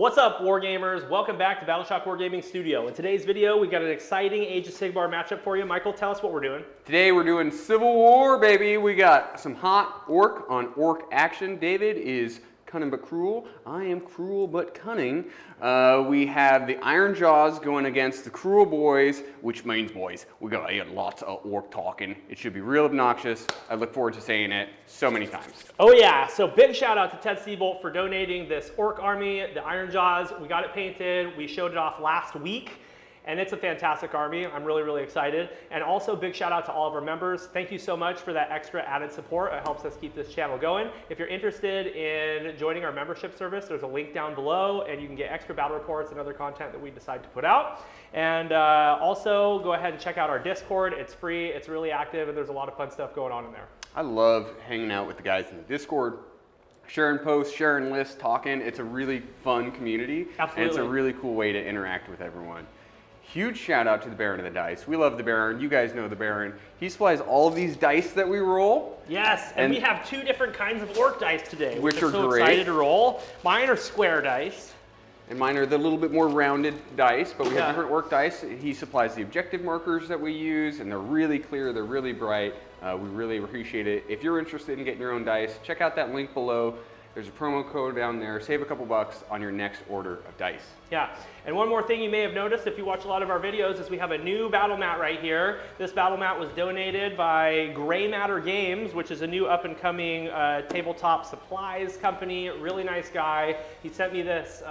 What's up, Wargamers? Welcome back to Battleshock Wargaming Studio. In today's video, we got an exciting Age of Sigmar matchup for you. Michael, tell us what we're doing. Today we're doing Civil War, baby. We got some hot orc on orc action. David is cunning but cruel. I am cruel but cunning. We have the Ironjaws going against the Krule boys, which means, boys, we got lots of orc talking. It should be real obnoxious. I look forward to saying it so many times. Oh yeah, so big shout out to Ted Seabolt for donating this orc army, the Ironjaws. We got it painted. We showed it off last week. And it's a fantastic army. I'm really excited. And also big shout out to all of our members. Thank you so much for that extra added support. It helps us keep this channel going. If you're interested in joining our membership service, there's a link down below and you can get extra battle reports and other content that we decide to put out. And also go ahead and check out our Discord. It's free, it's really active, and there's a lot of fun stuff going on in there. I love hanging out with the guys in the Discord. Sharing posts, sharing lists, talking. It's a really fun community. Absolutely. And it's a really cool way to interact with everyone. Huge shout out to the Baron of the Dice. We love the Baron. You guys know the Baron. He supplies all of these dice that we roll. Yes, and we have two different kinds of orc dice today, which are so great. Excited to roll. Mine are square dice. And mine are the little bit more rounded dice, but we have different orc dice. He supplies the objective markers that we use, and they're really clear, they're really bright. We really appreciate it. If you're interested in getting your own dice, check out that link below. There's a promo code down there. Save a couple bucks on your next order of dice. Yeah, and one more thing you may have noticed if you watch a lot of our videos is we have a new battle mat right here. This battle mat was donated by Gray Matter Games, which is a new up-and-coming tabletop supplies company. Really nice guy. He sent me this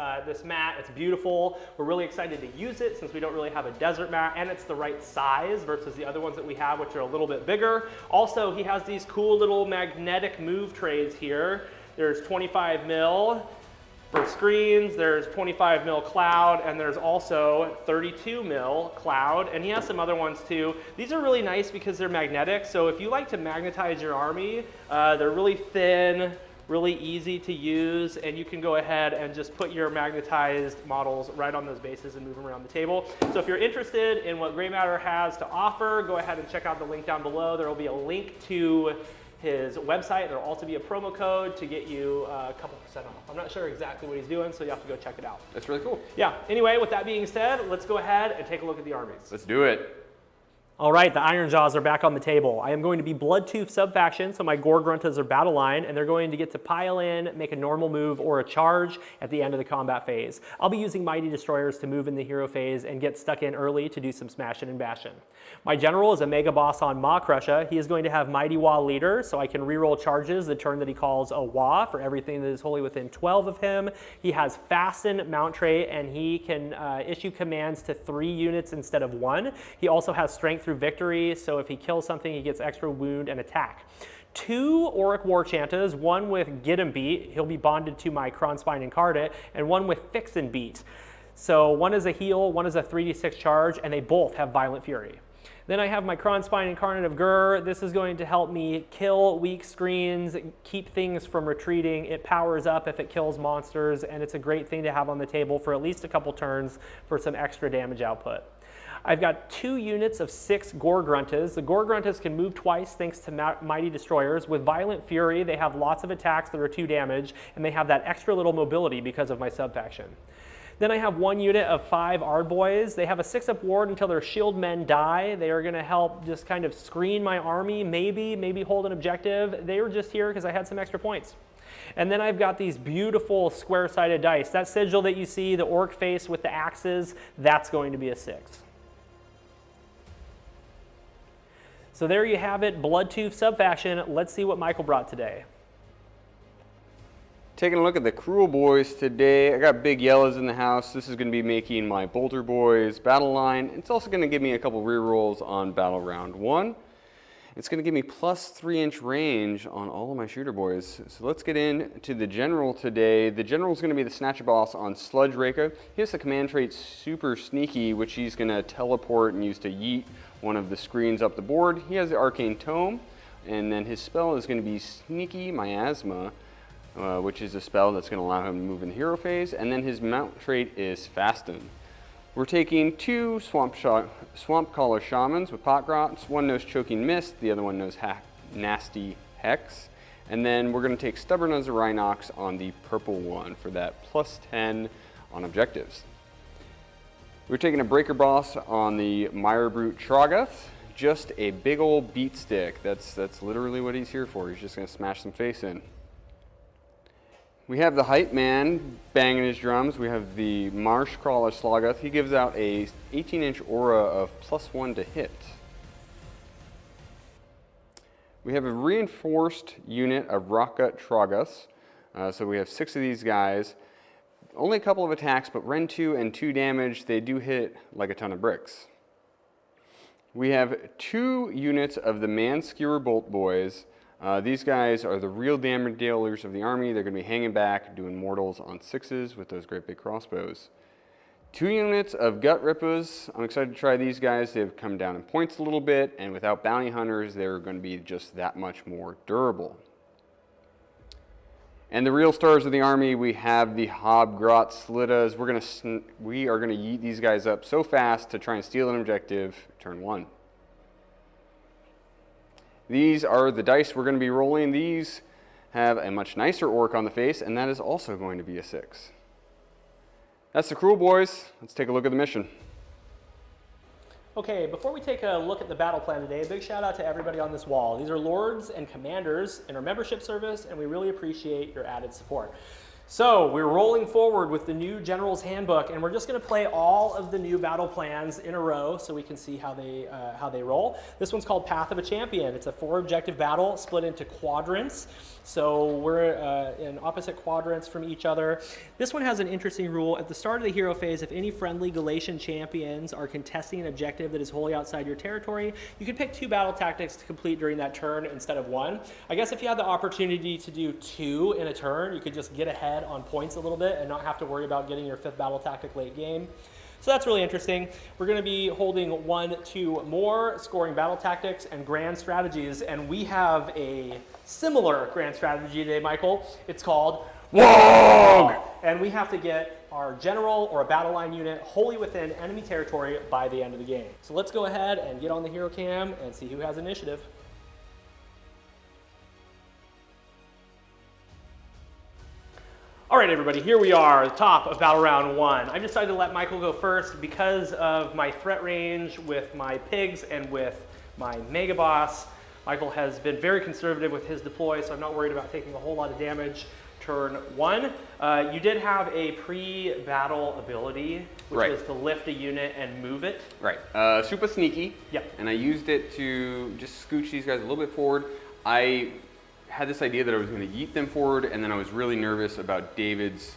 mat. It's beautiful. We're really excited to use it since we don't really have a desert mat, and it's the right size versus the other ones that we have, which are a little bit bigger. Also, he has these cool little magnetic move trays here. There's 25 mil for screens, there's 25 mil cloud, and there's also 32 mil cloud, and he has some other ones too. These are really nice because they're magnetic, so if you like to magnetize your army, they're really thin, really easy to use, and you can go ahead and just put your magnetized models right on those bases and move them around the table. So if you're interested in what Gray Matter has to offer, go ahead and check out the link down below. There will be a link to his website. There'll also be a promo code to get you a couple % off. I'm not sure exactly what he's doing, so you have to go check it out. That's really cool. Yeah, anyway, with that being said, let's go ahead and take a look at the armies. Let's do it. All right, the Ironjaws are back on the table. I am going to be Bloodtooth sub-faction, so my Gore Gruntas are battle line, and they're going to get to pile in, make a normal move or a charge at the end of the combat phase. I'll be using Mighty Destroyers to move in the hero phase and get stuck in early to do some smashing and bashing. My general is a Mega Boss on Maw Crusher. He is going to have Mighty Wah Leader, so I can reroll charges the turn that he calls a Wah for everything that is wholly within 12 of him. He has Fasten Mount Trait, and he can issue commands to 3 units instead of 1. He also has Strength through Victory, so if he kills something, he gets extra wound and attack. 2 Auric War Chantas, one with Get 'em Beat, he'll be bonded to my Kronspine Incarnate, and one with Fix and Beat. So one is a heal, one is a 3d6 charge, and they both have Violent Fury. Then I have my Kronspine Incarnate of Gur. This is going to help me kill weak screens, keep things from retreating. It powers up if it kills monsters, and it's a great thing to have on the table for at least a couple turns for some extra damage output. I've got 2 units of 6 Gore Gruntas. The Gore Gruntas can move twice thanks to Mighty Destroyers. With Violent Fury, they have lots of attacks that are 2 damage, and they have that extra little mobility because of my sub-faction. Then I have 1 unit of 5 Ardboys. They have a 6-up ward until their shield men die. They are going to help just kind of screen my army, maybe hold an objective. They were just here because I had some extra points. And then I've got these beautiful square-sided dice. That sigil that you see, the orc face with the axes, that's going to be a 6. So there you have it, Bloodtooth sub-faction. Let's see what Michael brought today. Taking a look at the Krule boys today. I got big yellows in the house. This is going to be making my Bolter boys battle line. It's also going to give me a couple rerolls on battle round 1. It's going to give me plus 3-inch range on all of my shooter boys. So let's get into the general today. The general is going to be the Snatcher Boss on Sludge Reka. He has the command trait Super Sneaky, which he's going to teleport and use to yeet one of the screens up the board. He has the Arcane Tome, and then his spell is going to be Sneaky Miasma, which is a spell that's going to allow him to move in the hero phase, and then his mount trait is Fasten. We're taking 2 Swamp Caller Shamans with Pot Grots. One knows Choking Mist, the other one knows Nasty Hex. And then we're going to take Stubborn as a Rhinox on the purple one for that plus 10 on objectives. We're taking a Breaker Boss on the Mire Brute Troggoth. Just a big old beat stick. That's literally what he's here for. He's just going to smash some face in. We have the Hype Man banging his drums. We have the Marsh Crawler Sloggoth. He gives out a 18-inch aura of +1 to hit. We have a reinforced unit of Rockgut Troggoths. So we have 6 of these guys. Only a couple of attacks, but Ren 2 and 2 damage. They do hit like a ton of bricks. We have 2 units of the Man-Skewer Bolt Boys. These guys are the real damage dealers of the army. They're going to be hanging back, doing mortals on 6s with those great big crossbows. 2 units of Gut Rippers. I'm excited to try these guys. They've come down in points a little bit, and without bounty hunters, they're going to be just that much more durable. And the real stars of the army, we have the Hobgrot Slittas. We are going to yeet these guys up so fast to try and steal an objective turn 1. These are the dice we're going to be rolling. These have a much nicer orc on the face, and that is also going to be a 6. That's the Krule boys. Let's take a look at the mission. Okay, before we take a look at the battle plan today, a big shout out to everybody on this wall. These are lords and commanders in our membership service, and we really appreciate your added support. So we're rolling forward with the new General's Handbook, and we're just going to play all of the new battle plans in a row so we can see how they roll. This one's called Path of a Champion. It's a 4-objective battle split into quadrants. So we're in opposite quadrants from each other. This one has an interesting rule. At the start of the hero phase, if any friendly Galatian champions are contesting an objective that is wholly outside your territory, you can pick 2 battle tactics to complete during that turn instead of 1. I guess if you had the opportunity to do 2 in a turn, you could just get ahead on points a little bit and not have to worry about getting your 5th battle tactic late game. So that's really interesting. We're going to be holding 1, 2 more scoring battle tactics and grand strategies, and we have a similar grand strategy today, Michael. It's called Wog! And we have to get our general or a battle line unit wholly within enemy territory by the end of the game. So let's go ahead and get on the hero cam and see who has initiative. All right, everybody, here we are, the top of battle round 1. I've decided to let Michael go first because of my threat range with my pigs and with my mega boss. Michael has been very conservative with his deploy, so I'm not worried about taking a whole lot of damage turn 1. You did have a pre-battle ability, which was to lift a unit and move it. Right, super sneaky. Yep. And I used it to just scooch these guys a little bit forward. I had this idea that I was going to yeet them forward, and then I was really nervous about David's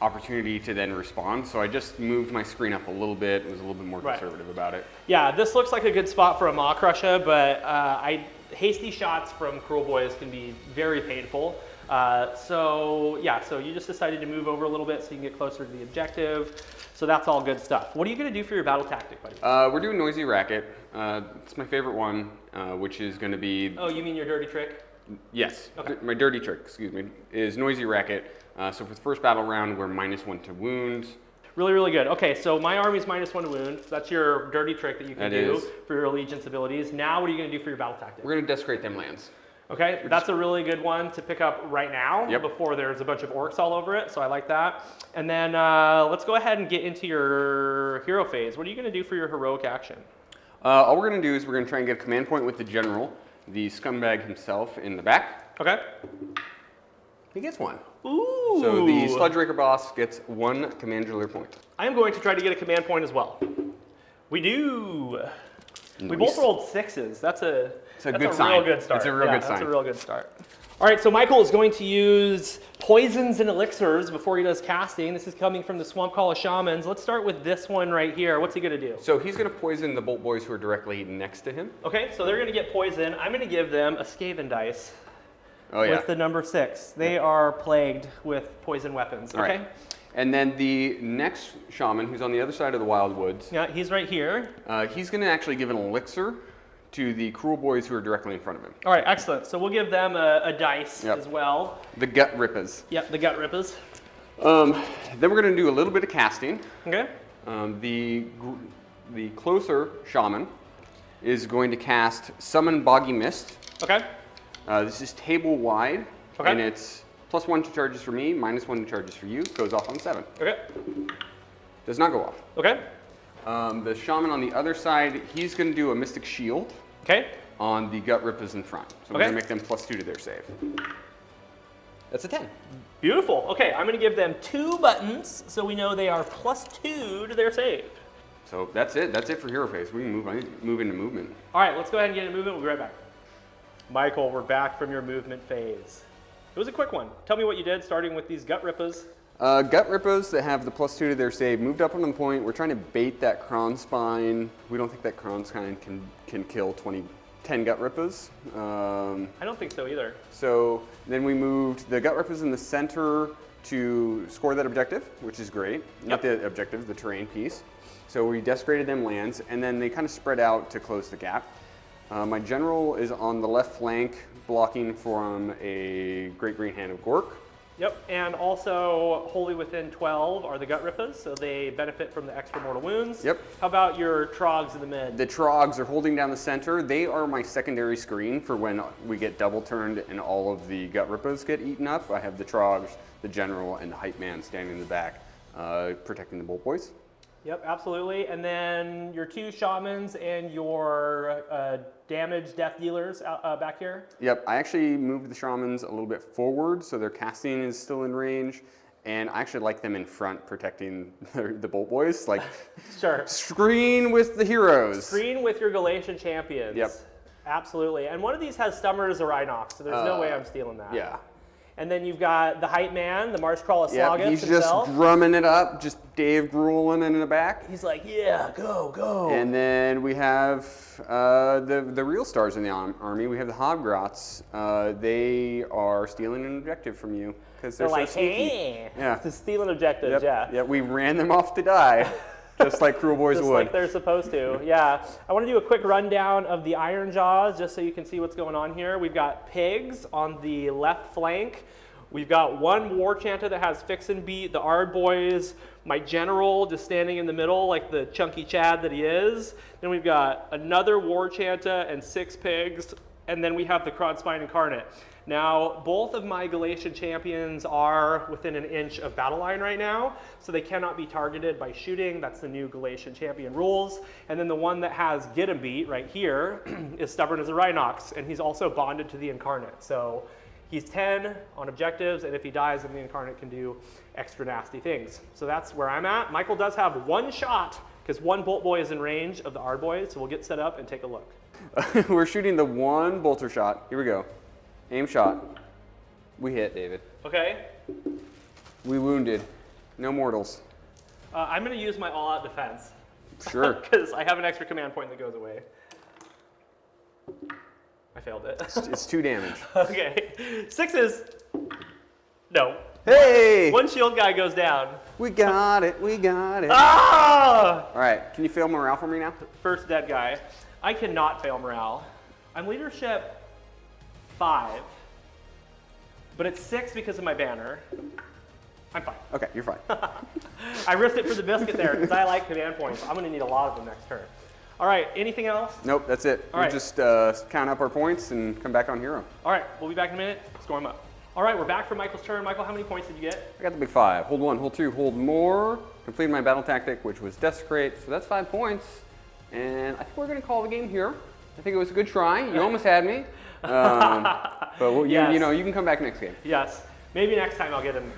opportunity to then respond, so I just moved my screen up a little bit. It was a little bit more conservative about it. Yeah, this looks like a good spot for a Maw Crusher, but hasty shots from Krule boys can be very painful. So you just decided to move over a little bit so you can get closer to the objective. So that's all good stuff. What are you going to do for your battle tactic, buddy? We're doing Noisy Racket. It's my favorite one, which is going to be... Oh, you mean your dirty trick? Yes, okay. My dirty trick, excuse me, is Noisy Racket. So for the first battle round, we're -1 to wounds. Really, really good. Okay, so my army's -1 to wound. So that's your dirty trick that you can do for your allegiance abilities. Now what are you going to do for your battle tactic? We're going to desecrate them lands. Okay, that's a really good one to pick up right now before there's a bunch of orcs all over it, so I like that. And then let's go ahead and get into your hero phase. What are you going to do for your heroic action? All we're going to do is we're going to try and get a command point with the general, the scumbag himself, in the back. Okay. He gets 1. Ooh. So the Sludge Raker boss gets 1 commandular point. I am going to try to get a command point as well. We do. Nice. We both rolled 6s. That's a good sign. Real good start. It's a real good sign. That's a real good start. All right, so Michael is going to use poisons and elixirs before he does casting. This is coming from the Swamp Call of Shamans. Let's start with this one right here. What's he going to do? So he's going to poison the Bolt Boys who are directly next to him. Okay, so they're going to get poison. I'm going to give them a Skaven dice. Oh, yeah. With the number 6. They are plagued with poison weapons. Okay. Right. And then the next shaman, who's on the other side of the Wild Woods. Yeah, he's right here. He's going to actually give an elixir to the Krule boys who are directly in front of him. All right, excellent. So we'll give them a dice as well. The Gut Rippers. Yep, the Gut Rippers. Then we're going to do a little bit of casting. Okay. The closer shaman is going to cast Summon Boggy Mist. Okay. This is table wide, and it's +1 to charges for me, -1 to charges for you. Goes off on 7. Okay. Does not go off. Okay. The shaman on the other side, he's going to do a Mystic Shield Okay. on the Gut Rippers in front. So I'm Okay. going to make them +2 to their save. That's a 10. Beautiful. Okay, I'm going to give them 2 buttons so we know they are +2 to their save. So that's it. That's it for hero phase. We can move into movement. All right, let's go ahead and get into movement. We'll be right back. Michael, we're back from your movement phase. It was a quick one. Tell me what you did, starting with these Gut Rippers. Gut Rippers that have the +2 to their save moved up on the point. We're trying to bait that Kron Spine. We don't think that Kron Spine can kill 10 Gut Rippers. I don't think so either. So then we moved the Gut Rippers in the center to score that objective, which is great. Not the objective, the terrain piece. So we desecrated them lands, and then they kind of spread out to close the gap. My general is on the left flank, blocking from a Great Green Hand of Gork. Yep, and also wholly within 12 are the Gut Rippers, so they benefit from the extra mortal wounds. Yep. How about your Trogs in the mid? The Trogs are holding down the center. They are my secondary screen for when we get double turned and all of the Gut Rippers get eaten up. I have the Trogs, the general, and the hype man standing in the back, protecting the Bolt Boys. Yep, absolutely. And then your 2 shamans and your damage death dealers back here. Yep, I actually moved the shamans a little bit forward, so their casting is still in range, and I actually like them in front protecting the Bolt Boys. Like, Sure. screen with the heroes. Screen with your Galatian champions. Yep. Absolutely. And one of these has Stummers or Inox, so there's no way I'm stealing that. Yeah. And then you've got the hype man, the March Crawl of Slagus Yep, he's himself. just drumming it up, just Dave Grueling in the back. He's like, yeah, go, go. And then we have the real stars in the army. We have the Hobgrots. They are stealing an objective from you because they're like, so sneaky. hey. Yeah. To stealing objectives, Yep. yeah. Yep, we ran them off to die, just like Cruel Boys Just would. like they're supposed to, yeah. I want to do a quick rundown of the Ironjaws just so you can see what's going on here. We've got pigs on the left flank. We've got 1 war chanter that has fix and beat, the Ard Boys, my general just standing in the middle like the chunky Chad that he is. Then we've got another war chanter and 6 pigs, and then we have the Kron Spine Incarnate. Now, both of my Galatian champions are within an inch of battle line right now, so they cannot be targeted by shooting. That's the new Galatian champion rules. And then the one that has get 'em beat right here is stubborn as a Rhinox, and he's also bonded to the Incarnate. So he's 10 on objectives, and if he dies, then the Incarnate can do extra nasty things. So that's where I'm at. Michael does have 1 shot, because 1 Bolt Boy is in range of the Ard Boys, so we'll get set up and take a look. We're shooting the 1 bolter shot. Here we go. Aim shot. We hit, David. Okay. We wounded. No mortals. I'm going to use my all-out defense. Sure. Because I have an extra command point that goes away. I failed it. It's 2 damage. Okay. 6s. No. Hey! 1 shield guy goes down. We got it. We got it. Ah! All right. Can you fail morale for me now? First dead guy. I cannot fail morale. I'm leadership 5, but it's 6 because of my banner. I'm fine. Okay, you're fine. I risked it for the biscuit there because I like command points. I'm going to need a lot of them next turn. All right, anything else? Nope, that's it. All We'll right. just count up our points and come back on hero. All right, we'll be back in a minute. Score them up. All right, we're back for Michael's turn. Michael, how many points did you get? I got the big 5. Hold 1, hold 2, hold more. Completed my battle tactic, which was desecrate. So that's 5 points. And I think we're going to call the game here. I think it was a good try. You almost had me. But Yes. you know, you can come back next game. Yes. Maybe next time I'll get him.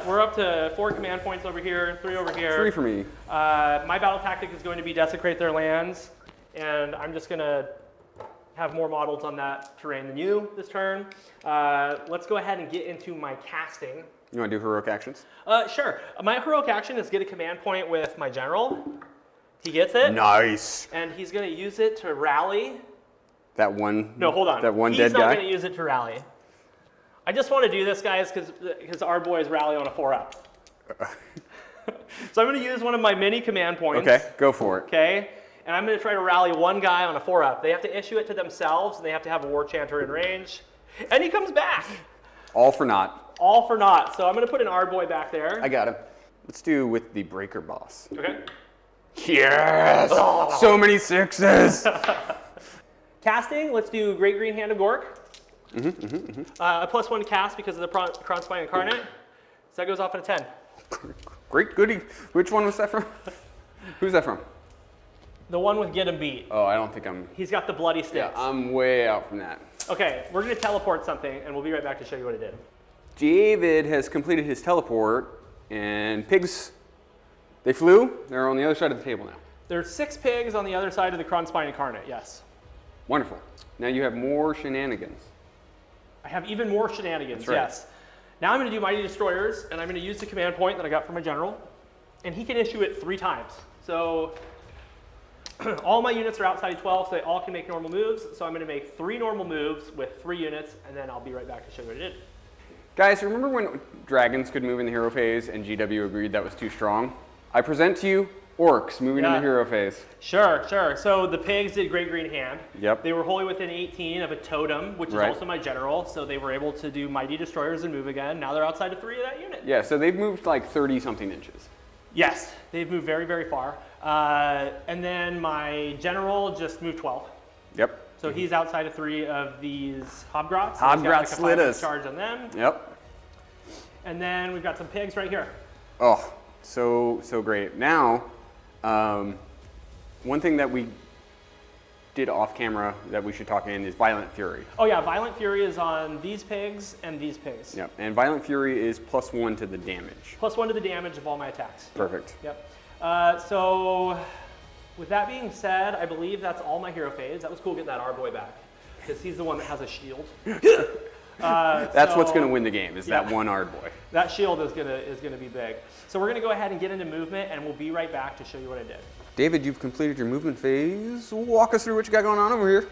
We're up to 4 command points over here, 3 over here. 3 for me. My battle tactic is going to be desecrate their lands, and I'm just going to have more models on that terrain than you this turn. Let's go ahead and get into my casting. You want to do heroic actions? Sure. My heroic action is get a command point with my general. He gets it. Nice. And he's going to use it to rally. That one. No, hold on. That one He's dead not guy. going to use it to rally. I just want to do this, guys, because our boys rally on a 4-up. So I'm going to use one of my mini command points. Okay, go for it. Okay, and I'm going to try to rally one guy on a 4-up. They have to issue it to themselves, and they have to have a war chanter in range. And he comes back. All for naught. All for naught. So I'm going to put an Ard boy back there. I got him. Let's do with the breaker boss. Okay. Yes! Oh. So many 6s! Casting, let's do Great Green Hand of Gork. A +1 cast because of the Kronspine Incarnate. So that goes off at a 10. Great goodie. Which one was that from? Who's that from? The one with Get 'em Beat. Oh, I don't think I'm... He's got the bloody sticks. Yeah, I'm way out from that. Okay, we're going to teleport something, and we'll be right back to show you what it did. David has completed his teleport, and pigs, they flew. They're on the other side of the table now. There's 6 pigs on the other side of the Kronspine Incarnate, yes. Wonderful. Now you have more shenanigans. I have even more shenanigans, That's right. yes. Now I'm going to do Mighty Destroyers, and I'm going to use the command point that I got from my general, and he can issue it 3 times. So all my units are outside of 12, so they all can make normal moves. So I'm going to make 3 normal moves with 3 units, and then I'll be right back to show you what I did. Guys, remember when dragons could move in the hero phase and GW agreed that was too strong? I present to you orcs moving in the hero phase. Sure, sure. So the pigs did Great Green Hand. Yep. They were wholly within 18 of a totem, which is also my general, so they were able to do Mighty Destroyers and move again. Now they're outside of 3 of that unit. Yeah, so they've moved like 30-something inches. Yes, they've moved very, very far. And then my general just moved 12. Yep. So he's outside of 3 of these Hobgrots. Hobgrot Slitters. Charge on them. Yep. And then we've got some pigs right here. Oh, so great. Now, one thing that we did off camera that we should talk in is Violent Fury. Oh yeah, Violent Fury is on these pigs and these pigs. Yep, and Violent Fury is +1 to the damage. +1 to the damage of all my attacks. Perfect. Yep. So with that being said, I believe that's all my hero phase. That was cool getting that R-boy back, because he's the one that has a shield. That's what's going to win the game, is that one Ard boy. That shield is gonna be big. So we're gonna go ahead and get into movement, and we'll be right back to show you what I did. David, you've completed your movement phase. Walk us through what you got going on over here.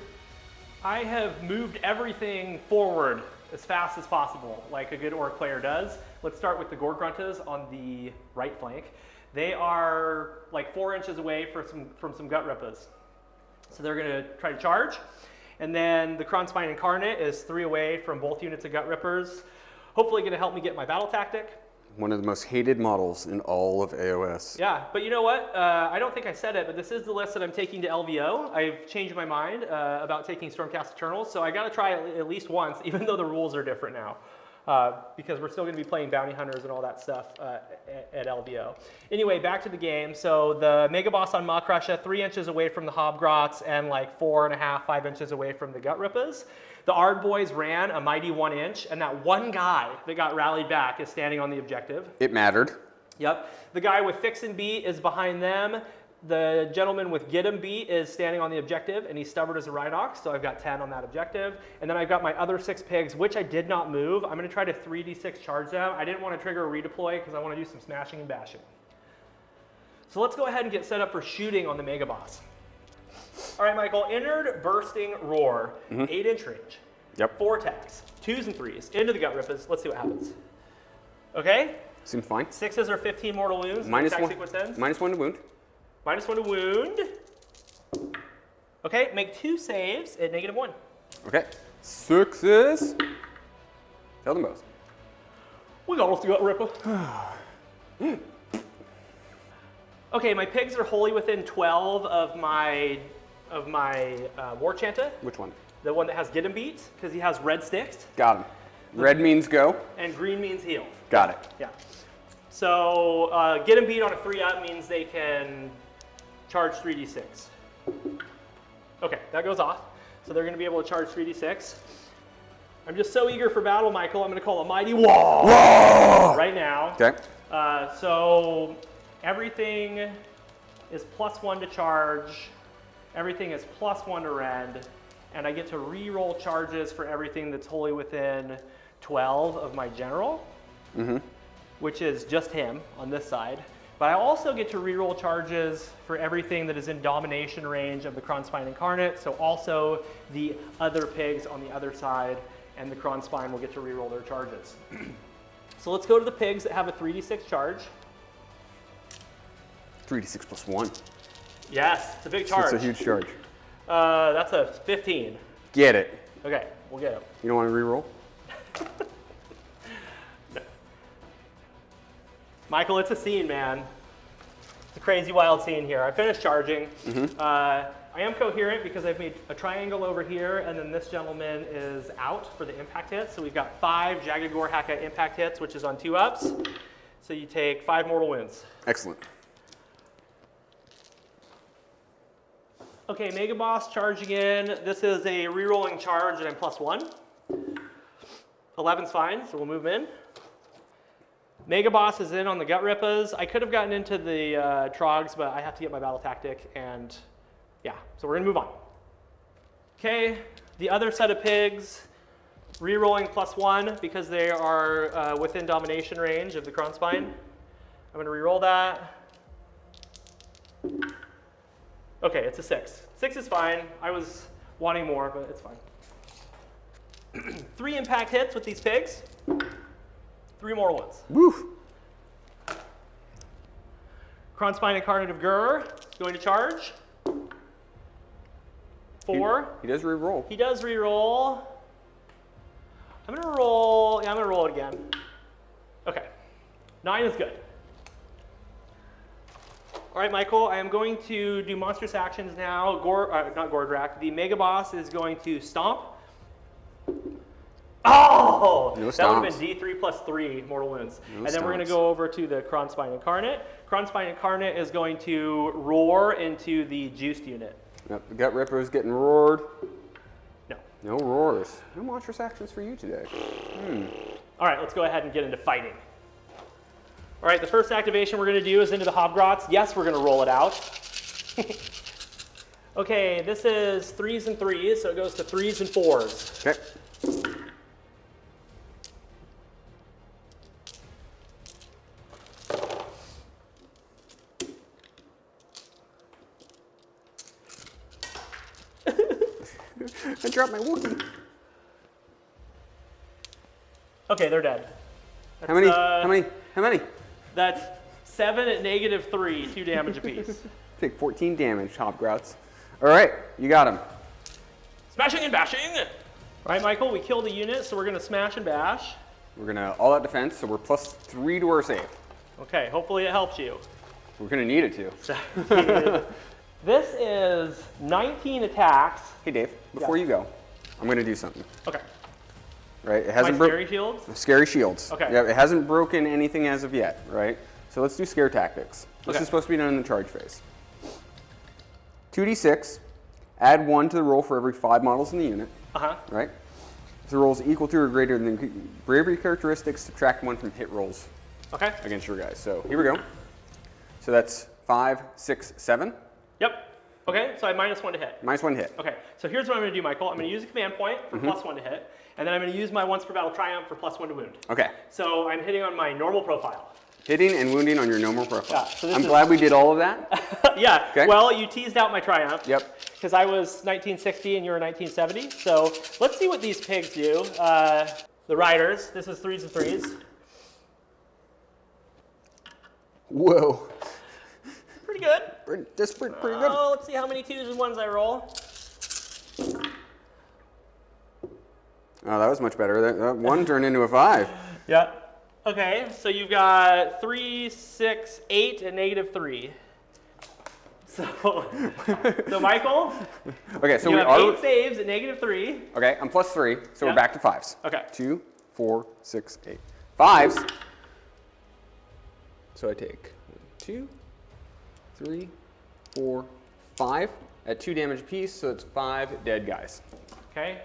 I have moved everything forward as fast as possible, like a good orc player does. Let's start with the Gorgruntas on the right flank. They are like 4 inches away from some gut rippas. So they're gonna try to charge. And then the Kronspine Incarnate is 3 away from both units of gut rippers. Hopefully gonna help me get my battle tactic. One of the most hated models in all of AOS. Yeah, but you know what? I don't think I said it, but this is the list that I'm taking to LVO. I've changed my mind about taking Stormcast Eternals, so I gotta try it at least once, even though the rules are different now. Because we're still going to be playing bounty hunters and all that stuff at LVO. Anyway, back to the game. So the Mega Boss on Makrusha, 3 inches away from the Hobgrots and like 4.5, 5 inches away from the Gut Rippas. The Ard Boys ran a mighty 1 inch, and that one guy that got rallied back is standing on the objective. It mattered. Yep. The guy with Fix and Beat is behind them. The gentleman with Get 'em Beat is standing on the objective, and he's stubborn as a Rhinox, so I've got 10 on that objective. And then I've got my other 6 pigs, which I did not move. I'm going to try to 3d6 charge them. I didn't want to trigger a redeploy because I want to do some smashing and bashing. So let's go ahead and get set up for shooting on the Mega Boss. All right, Michael, Innard Bursting Roar, 8-inch range. Yep. 4 attacks, 2s and 3s, into the Gut Rippas. Let's see what happens. Okay? Seems fine. 6s are 15 mortal wounds. -1. Sequence ends. -1 to wound. -1 to wound. Okay, make 2 saves at -1. Okay. Success. Tell them both. We got the Gut Ripper. Okay, my pigs are wholly within 12 of my War Chanta. Which one? The one that has Get 'em Beat, because he has red sticks, Got him. Red means go. and green means heal. Got it. Yeah. So Get 'em Beat on a 3-up means they can charge 3d6. Okay, that goes off. So they're going to be able to charge 3d6. I'm just so eager for battle, Michael. I'm going to call a mighty wall right now. Okay. So everything is +1 to charge. Everything is +1 to rend. And I get to re-roll charges for everything that's wholly within 12 of my general, which is just him on this side. But I also get to re-roll charges for everything that is in domination range of the Kronspine Incarnate, so also the other pigs on the other side, and the Kronspine will get to re-roll their charges. So let's go to the pigs that have a 3d6 charge. 3d6 +1. Yes, it's a big charge. It's a huge charge. That's a 15. Get it. Okay, we'll get it. You don't want to re-roll? No. Michael, it's a scene, man. It's a crazy wild scene here. I finished charging. I am coherent because I've made a triangle over here, and then this gentleman is out for the impact hits. So we've got 5 Jagged Gore Haka impact hits, which is on 2 ups. So you take 5 mortal wounds. Excellent. Okay, Mega Boss charging in. This is a re-rolling charge, and I'm +1. 11's fine, so we'll move in. Mega Boss is in on the Gut Rippas. I could have gotten into the Trogs, but I have to get my battle tactic, and yeah, so we're gonna move on. Okay, the other set of pigs, re-rolling +1 because they are within domination range of the Kronspine. I'm gonna re-roll that. Okay, it's a 6. 6 is fine. I was wanting more, but it's fine. 3 impact hits with these pigs. 3 more ones. Woo! Kronspine Incarnate of Gur going to charge. 4. He does re-roll. He does re-roll. I'm gonna roll. Yeah, I'm gonna roll it again. Okay. 9 is good. All right, Michael, I am going to do monstrous actions now. Not Gordrak. The Mega Boss is going to stomp. Oh! No That would have stomps. been D3 plus 3 mortal wounds. No And then we're going to stomps. go over to the Kronspine Incarnate. Kronspine Incarnate is going to roar into the juiced unit. Yep, the Gut Ripper is getting roared. No. No roars. No monstrous actions for you today. All right, let's go ahead and get into fighting. All right, the first activation we're going to do is into the Hobgrots. Yes, we're going to roll it out. Okay, this is 3s and 3s, so it goes to 3s and 4s. Okay. I dropped my Wookiee. Okay, they're dead. How many? That's, How many? That's 7 at -3, 2 damage apiece. Take 14 damage, Hobgrouts. All right, you got him. Smashing and bashing. All right, Michael, we killed a unit, so we're going to smash and bash. We're gonna all-out defense, so we're +3 to our save. Okay, hopefully it helps you. We're gonna need it to. This is 19 attacks. Hey, Dave. Before you go, I'm gonna do something. Okay. Right? It My hasn't scary shields? Scary shields. Okay. Yeah, it hasn't broken anything as of yet, right? So let's do scare tactics. This Okay. is supposed to be done in the charge phase. 2d6. Add 1 to the roll for every 5 models in the unit. Right? If the roll is equal to or greater than bravery characteristics, subtract 1 from hit rolls Okay. against your guys. So here we go. So that's 5, 6, 7. Yep. Okay, so I have -1 to hit. -1 hit. Okay, so here's what I'm going to do, Michael. I'm going to use a command point for +1 to hit, and then I'm going to use my once per battle triumph for +1 to wound. Okay. So I'm hitting on my normal profile. Hitting and wounding on your normal profile. Yeah, so this I'm is- glad we did all of that. Yeah, Okay. well, you teased out my triumph. Yep. Because I was 1960 and you were 1970. So let's see what these pigs do. The riders, this is 3s and 3s. Whoa. Pretty good. That's pretty good. Oh, let's see how many 2s and 1s I roll. Oh, that was much better. That 1 turned into a 5. Yeah. Okay, so you've got 3, 6, 8, and -3. So Michael, Okay, so you we have are. 8 saves at -3. Okay, I'm +3, so Yeah. we're back to 5s. Okay. 2, 4, 6, 8. 5s. So I take 2, 3, 4, 5 at 2 damage apiece, so it's 5 dead guys. Okay.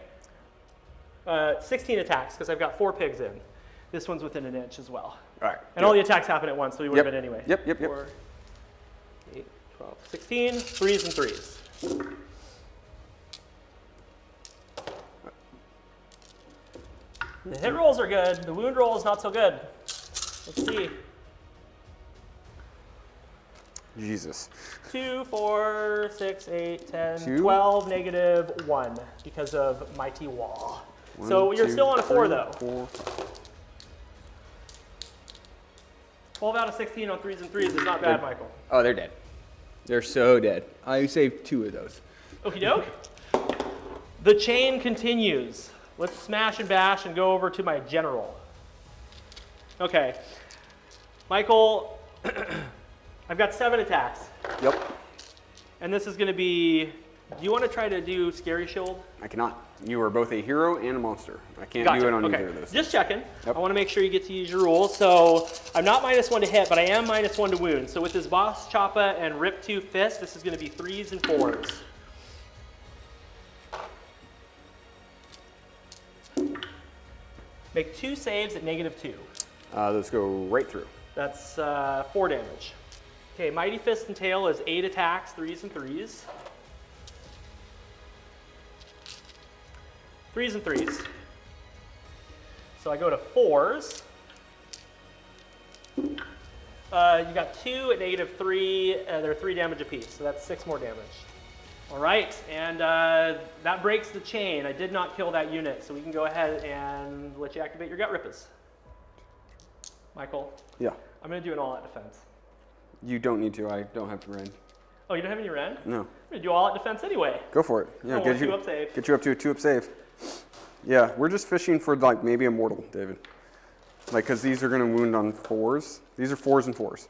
16 attacks because I've got 4 pigs in. This one's within an inch as well. All right. And all the attacks happen at once, so we would have been anyway. Yep. 4, 8, 12, 16, 3s and 3s. The hit rolls are good. The wound roll is not so good. Let's see. Jesus. 2, 4, 6, 8, 10, 2. 12, -1 because of Mighty Wall. So 1, you're 2, still on a 4 3, though. 4. 12 out of 16 on 3s and 3s is not bad, Michael. Oh, they're dead. They're so dead. I saved 2 of those. Okie doke. The chain continues. Let's smash and bash and go over to my general. Okay. Michael, I've got 7 attacks. Yep. And this is going to be, do you want to try to do Scary Shield? I cannot. You are both a hero and a monster. I can't Gotcha. do it on Okay. either of those. Just checking. Yep. I want to make sure you get to use your rules. So I'm not -1 to hit, but I am -1 to wound. So with his Boss Choppa and Rip 2 Fist, this is going to be 3s and 4s. Make 2 saves at -2. Those go right through. That's 4 damage. Okay, Mighty Fist and Tail is 8 attacks, 3s and 3s. 3s and 3s. So I go to 4s. You got 2 at -3. They're 3 damage apiece, so that's 6 more damage. All right, and that breaks the chain. I did not kill that unit, so we can go ahead and let you activate your Gut Rippers. Michael, Yeah. I'm going to do an all-out defense. You don't need to. I don't have rend. Oh, you don't have any rend? No. I'm going to do all-out defense anyway. Go for it. Yeah, Oh, 2-up save. Get you up to a 2-up save. Yeah, we're just fishing for like maybe a mortal, David. Like, because these are going to wound on 4s. These are 4s and 4s.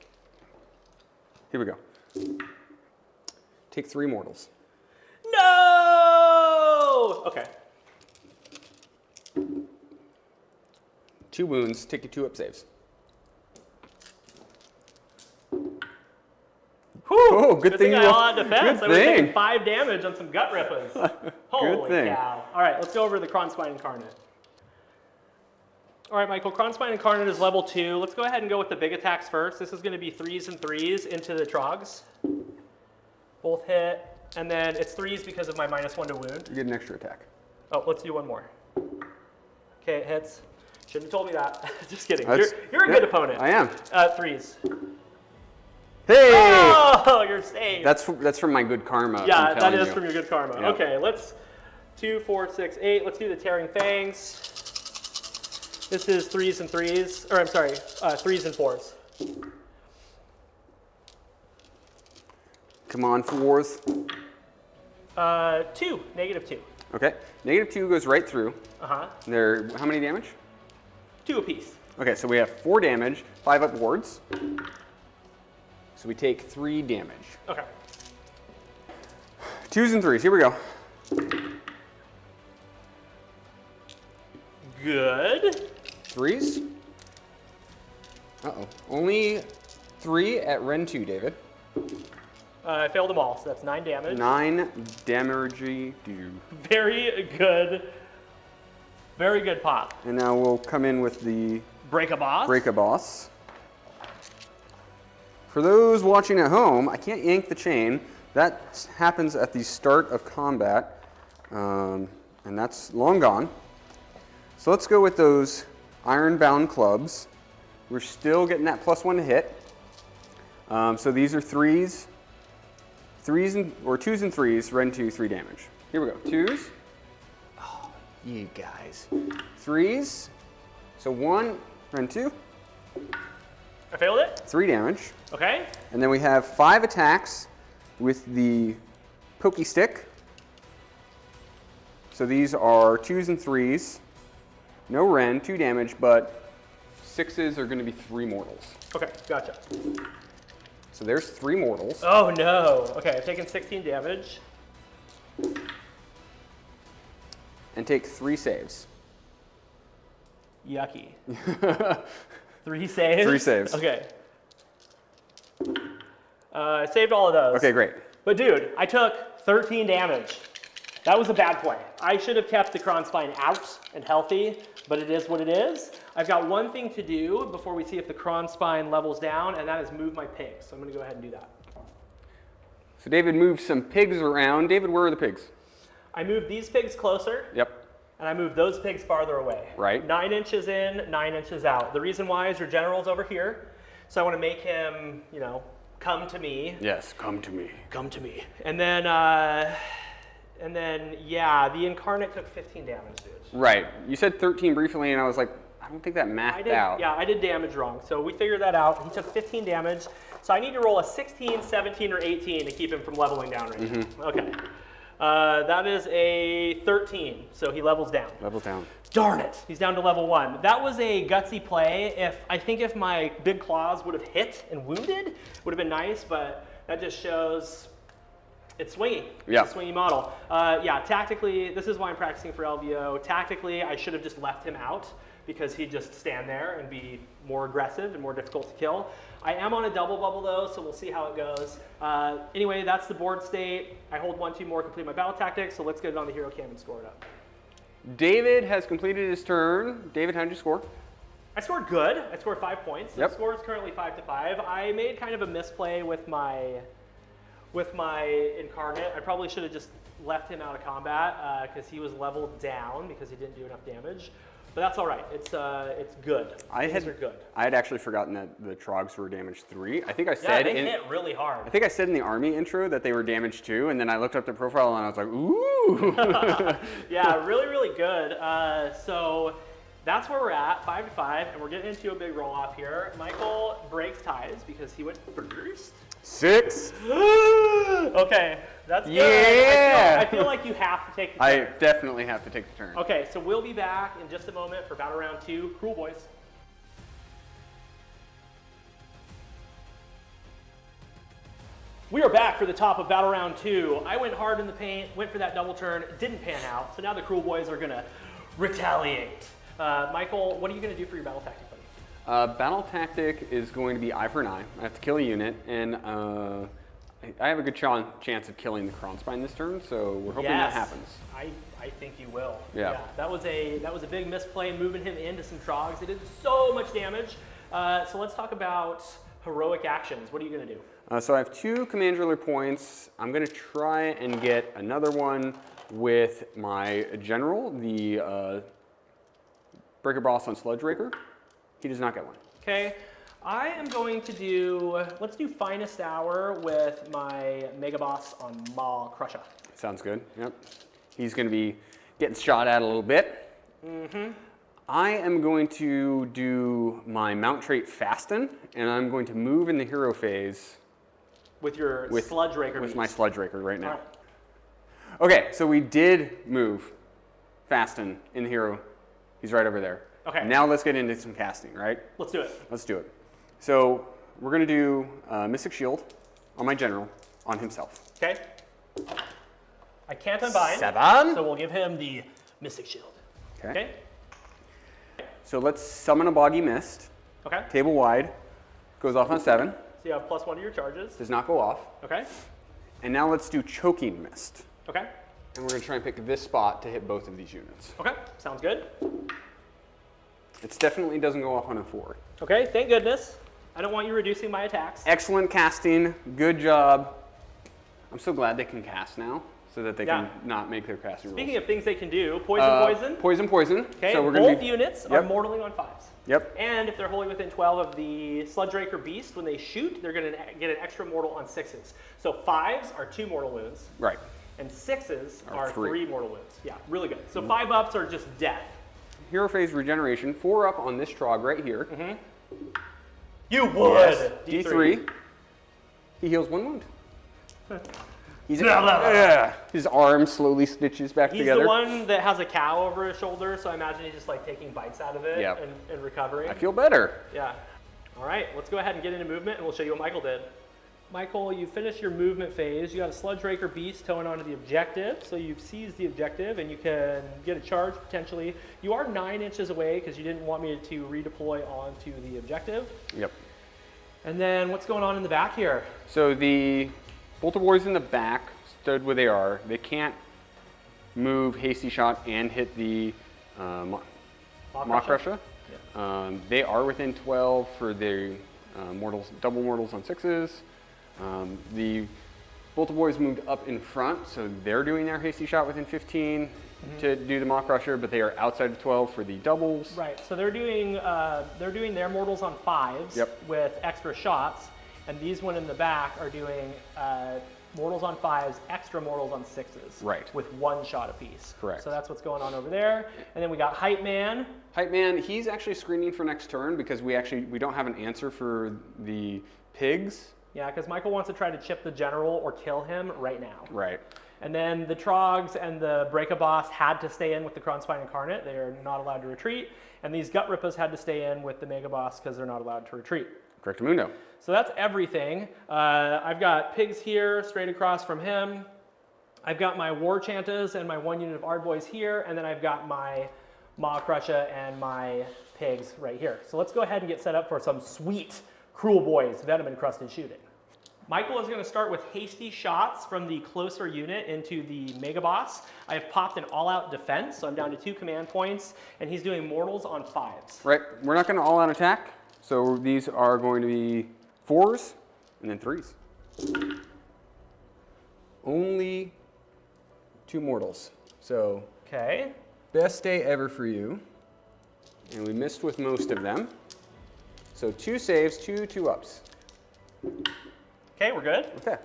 Here we go. Take 3 mortals. No! Okay. 2 wounds. Take your 2-up saves. Whew, Oh, good thing I you all-out defense. good I would have thing. taken 5 damage on some Gut Rippers. Holy thing. cow. All right, let's go over the Kronspine Incarnate. All right, Michael, Kronspine Incarnate is level 2. Let's go ahead and go with the big attacks first. This is going to be 3s and 3s into the Trogs. Both hit, and then it's 3s because of my -1 to wound. You get an extra attack. Oh, let's do one more. Okay, it hits. Shouldn't have told me that. Just kidding. That's- You're a good opponent. I am. 3s. Hey! Oh, you're safe. That's from my good karma. Yeah, I'm that telling is you. from your good karma. Yeah. Okay, let's 2, 4, 6, 8. Let's do the Tearing Fangs. This is 3s and 3s, or I'm sorry, 3s and 4s. Come on, 4s. 2, -2. Okay, -2 goes right through. Uh-huh. They're how many damage? 2 apiece. Okay, so we have 4 damage, 5 up wards. So we take 3 damage. Okay. 2s and 3s, here we go. Good. 3s. Uh-oh. Only 3 at Ren 2, David. I failed them all, so that's 9 damage. 9 damage do. Very good. Very good pop. And now we'll come in with the Break a boss. Break a Boss. For those watching at home, I can't yank the chain. That happens at the start of combat, and that's long gone. So let's go with those iron-bound clubs. We're still getting that +1 to hit. So these are 3s, 2s and 3s, Ren 2, 3 damage. Here we go, 2s. Oh, you guys. 3s, so 1, Ren 2. I failed it. 3 damage. Okay. And then we have 5 attacks with the pokey stick. So these are 2s and 3s. No Ren, 2 damage, but 6s are going to be 3 mortals. Okay, gotcha. So there's 3 mortals. Oh no. Okay, I've taken 16 damage. And take 3 saves. Yucky. 3 saves? 3 saves. Okay. I saved all of those. Okay, great. But dude, I took 13 damage. That was a bad play. I should have kept the Kronspine out and healthy, but it is what it is. I've got one thing to do before we see if the Kronspine levels down, and that is move my pigs. So I'm going to go ahead and do that. So David moved some pigs around. David, where are the pigs? I moved these pigs closer. Yep. And I moved those pigs farther away. Right. 9 inches in, 9 inches out. The reason why is your general's over here. So I want to make him, you know, come to me. Yes, come to me. Come to me. And then, yeah, the Incarnate took 15 damage, dude. Right. You said 13 briefly, and I was like, I don't think that mathed out. Yeah, I did damage wrong. So we figured that out. He took 15 damage. So I need to roll a 16, 17, or 18 to keep him from leveling down right now. Okay. That is a 13, so he levels down. Levels down. Darn it, he's down to level 1. That was a gutsy play. I think if my big claws would have hit and wounded, would have been nice, but that just shows it's swingy. Yeah. It's a swingy model. Yeah, tactically, this is why I'm practicing for LVO. Tactically, I should have just left him out because he'd just stand there and be more aggressive and more difficult to kill. I am on a double bubble though, so we'll see how it goes. Anyway, that's the board state. I hold 1, 2 more, complete my battle tactics, so let's get it on the hero cam and score it up. David has completed his turn. David, how did you score? I scored good. I scored 5 points. Yep. The score is currently 5-5. I made kind of a misplay with my incarnate. I probably should have just left him out of combat because he was leveled down because he didn't do enough damage. But that's all right. It's good. Things are good. I had actually forgotten that the Trogs were damage 3. I think I Yeah, said they hit really hard. I think I said in the army intro that they were damage 2, and then I looked up their profile and I was like, ooh. Yeah, really, really good. So that's where we're at, 5-5, and we're getting into a big roll off here. Michael breaks ties because he went first. 6. Okay, that's good. Yeah. I feel like you have to take the I turn. definitely have to take the turn. Okay, so we'll be back in just a moment for Battle Round 2. Krule boys. We are back for the top of Battle Round 2. I went hard in the paint, went for that double turn, didn't pan out, so now the Krule boys are gonna retaliate. Michael, what are you gonna do for your battle tactic, buddy? Battle tactic is going to be eye for an eye. I have to kill a unit, and I have a good chance of killing the Kronspine this turn, so we're hoping that happens. I think you will. Yeah. That was a big misplay, moving him into some Trogs. It did so much damage. So let's talk about heroic actions. What are you gonna do? So I have 2 Command Driller points. I'm going to try and get another one with my General, the Breaker Boss on Sludge Raker. He does not get one. Okay, I am going to do, let's do Finest Hour with my Mega Boss on Maw Crusher. Sounds good, yep. He's going to be getting shot at a little bit. Mm-hmm. I am going to do my Mount Trait Fasten, and I'm going to move in the hero phase With your Sludge Raker with beast. my Sludge Raker right now. All right. Okay, so we did move Fasten in the hero. He's right over there. Okay. Now let's get into some casting, right? Let's do it. Let's do it. So we're going to do Mystic Shield on my General on himself. Okay. I can't unbind. 7. So we'll give him the Mystic Shield. Okay. So let's summon a Boggy Mist. Okay. Table wide. Goes off on 7. So you have +1 to your charges. Does not go off. Okay. And now let's do Choking Mist. Okay. And we're going to try and pick this spot to hit both of these units. Okay. Sounds good. It definitely doesn't go off on a 4. Okay. Thank goodness. I don't want you reducing my attacks. Excellent casting. Good job. I'm so glad they can cast now so that they can not make their casting Speaking rolls. of things they can do, poison. Poison. Okay. So we're Both going to units are mortaling on 5s. Yep. And if they're wholly within 12 of the Sludge Raker Beast, when they shoot, they're going to get an extra mortal on 6s. So 5s are 2 mortal wounds. Right. And 6s are 3. 3 mortal wounds. Yeah, really good. So 5 ups are just death. Hero phase regeneration. 4 up on this Trog right here. Mm-hmm. You would. Yes. D3. He heals 1 wound. He's his arm slowly stitches back together. He's the one that has a cow over his shoulder, so I imagine he's just like taking bites out of it and recovering. I feel better. Yeah. All right, let's go ahead and get into movement, and we'll show you what Michael did. Michael, you finished your movement phase. You got a Sludge Raker Beast towing onto the objective, so you've seized the objective, and you can get a charge potentially. You are 9 inches away because you didn't want me to redeploy onto the objective. Yep. And then what's going on in the back here? So the Bolter Boys in the back stood where they are. They can't move Hasty Shot and hit the Maw Crusher. Yeah. They are within 12 for their mortals, double mortals on 6s. The Bolter Boys moved up in front, so they're doing their Hasty Shot within 15 to do the Maw Crusher, but they are outside of 12 for the doubles. Right, so they're doing their mortals on 5s with extra shots, and these one in the back are doing mortals on 5s, extra mortals on 6s. Right. With 1 shot apiece. Correct. So that's what's going on over there. And then we got Hype Man. Hype Man, he's actually screening for next turn because we don't have an answer for the pigs Yeah, because Michael wants to try to chip the general or kill him right now. Right. And then the Trogs and the Break-A-Boss had to stay in with the Kronspine Incarnate. They are not allowed to retreat. And these Gut Rippas had to stay in with the Mega Boss because they're not allowed to retreat. Correctamundo. So that's everything. I've got pigs here straight across from him. I've got my War Chantas and my 1 unit of Ardboys here. And then I've got my Maw Crusha and my pigs right here. So let's go ahead and get set up for some sweet Krule Boys venom encrusted shooting. Michael is going to start with hasty shots from the closer unit into the Mega Boss. I have popped an all-out defense, so I'm down to 2 command points, and he's doing mortals on 5s. Right, we're not going to all-out attack, so these are going to be 4s and then 3s. Only 2 mortals, so Okay. best day ever for you, and we missed with most of them. So 2 saves, 2 ups. Okay, we're good. Okay.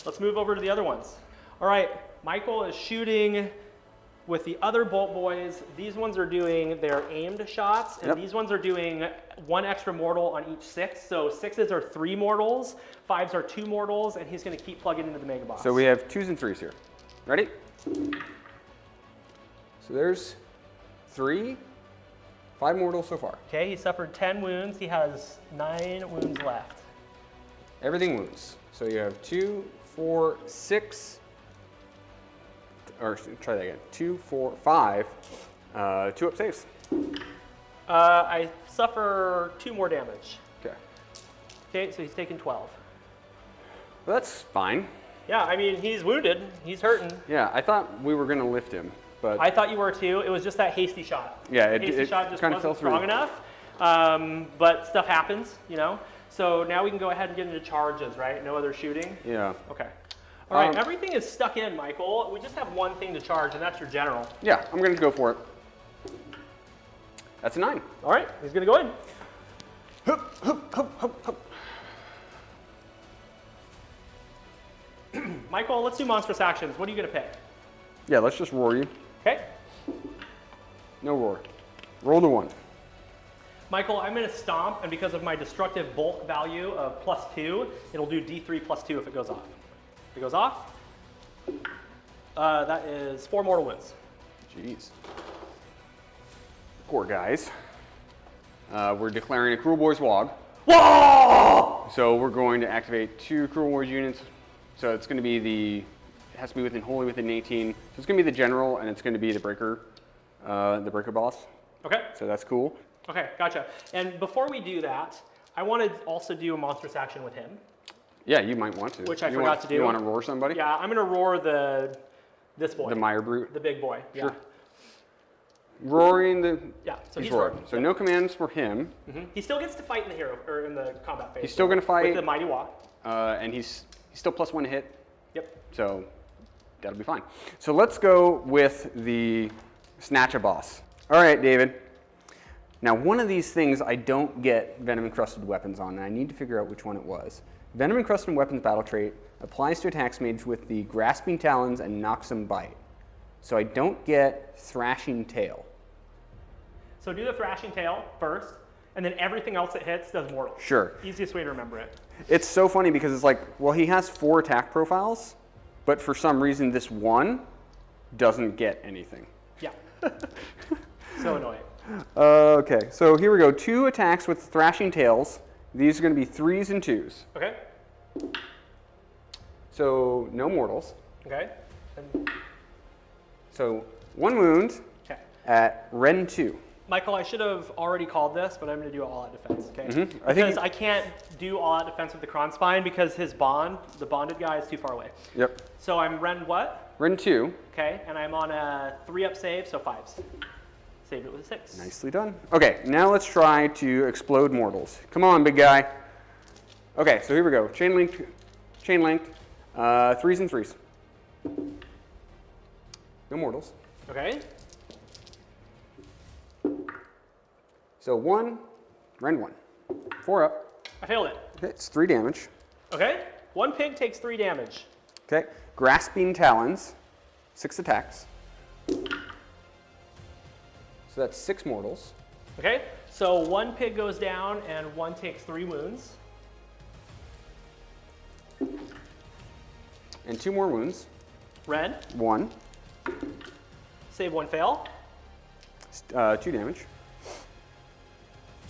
Let's move over to the other ones. All right, Michael is shooting with the other Bolt Boys. These ones are doing their aimed shots, and these ones are doing 1 extra mortal on each 6. So 6s are 3 mortals, 5s are 2 mortals, and he's going to keep plugging into the Mega Boss. So we have 2s and 3s here. Ready? So there's 3, 5 mortals so far. Okay, he suffered 10 wounds. He has 9 wounds left. Everything wounds. So you have 2, 4, 6, or try that again. 2, 4, 5, 2 up saves. I suffer 2 more damage. Okay. Okay, so he's taking 12. Well, that's fine. Yeah, I mean, he's wounded. He's hurting. Yeah, I thought we were going to lift him, but I thought you were too. It was just that hasty shot. yeah, The hasty shot just kind of fell wasn't through. strong enough. But stuff happens, you know. So now we can go ahead and get into charges, right? No other shooting? Yeah. Okay. All right, everything is stuck in, Michael. We just have one thing to charge, and that's your general. Yeah, I'm going to go for it. That's a 9. All right, he's going to go in. Hup, hup, hup, hup, hup. Michael, let's do monstrous actions. What are you going to pick? Yeah, let's just roar you. Okay. No roar. Roll the 1. Michael, I'm going to stomp, and because of my destructive bulk value of +2, it'll do D3 +2 if it goes off. If it goes off, that is 4 mortal wounds. Jeez. Poor guys. We're declaring a Krule Boys WOG. Whoa! So we're going to activate 2 Krule Boys units. So it's going to be it has to be wholly within 18. So it's going to be the general, and it's going to be the breaker boss. Okay. So that's cool. Okay, gotcha. And before we do that, I want to also do a monstrous action with him. Yeah, you might want to. Which I forgot to do. You want to roar somebody? Yeah, I'm going to roar this boy. The Meyer Brute? The big boy. Sure. Yeah. Roaring the... Yeah, so he's roaring. roaring. So no commands for him. Mm-hmm. He still gets to fight in the hero or in the combat phase. He's still going to fight. With the mighty walk. And he's still +1 to hit. Yep. So that'll be fine. So let's go with the Snatch-A-Boss. All right, David. Now, one of these things I don't get venom-encrusted weapons on, and I need to figure out which one it was. Venom-encrusted weapons battle trait applies to attacks made with the Grasping Talons and Noxum Bite. So I don't get Thrashing Tail. So do the Thrashing Tail first, and then everything else that hits does mortal. Sure. Easiest way to remember it. It's so funny because it's like, well, he has 4 attack profiles, but for some reason this one doesn't get anything. Yeah. So annoying. Okay, so here we go. 2 attacks with Thrashing Tails. These are going to be 3s and 2s. Okay. So no mortals. Okay. And, So 1 wound okay. at Ren 2. Michael, I should have already called this, but I'm going to do all-out defense, okay? Mm-hmm. Because I can't do all-out defense with the Kronspine because his bond, the bonded guy, is too far away. Yep. So I'm Ren what? Ren 2. Okay, and I'm on a 3-up save, so 5s. Saved it with a 6. Nicely done. Okay, now let's try to explode mortals. Come on, big guy. Okay, so here we go. Chain link, 3s and 3s. No mortals. Okay. So 1, Ren 1. 4 up. I failed it. Okay, it's 3 damage. Okay. 1 pig takes 3 damage. Okay, Grasping Talons, 6 attacks. So that's 6 mortals. Okay. So 1 pig goes down and 1 takes 3 wounds. And 2 more wounds. Red. 1. Save 1 fail. 2 damage.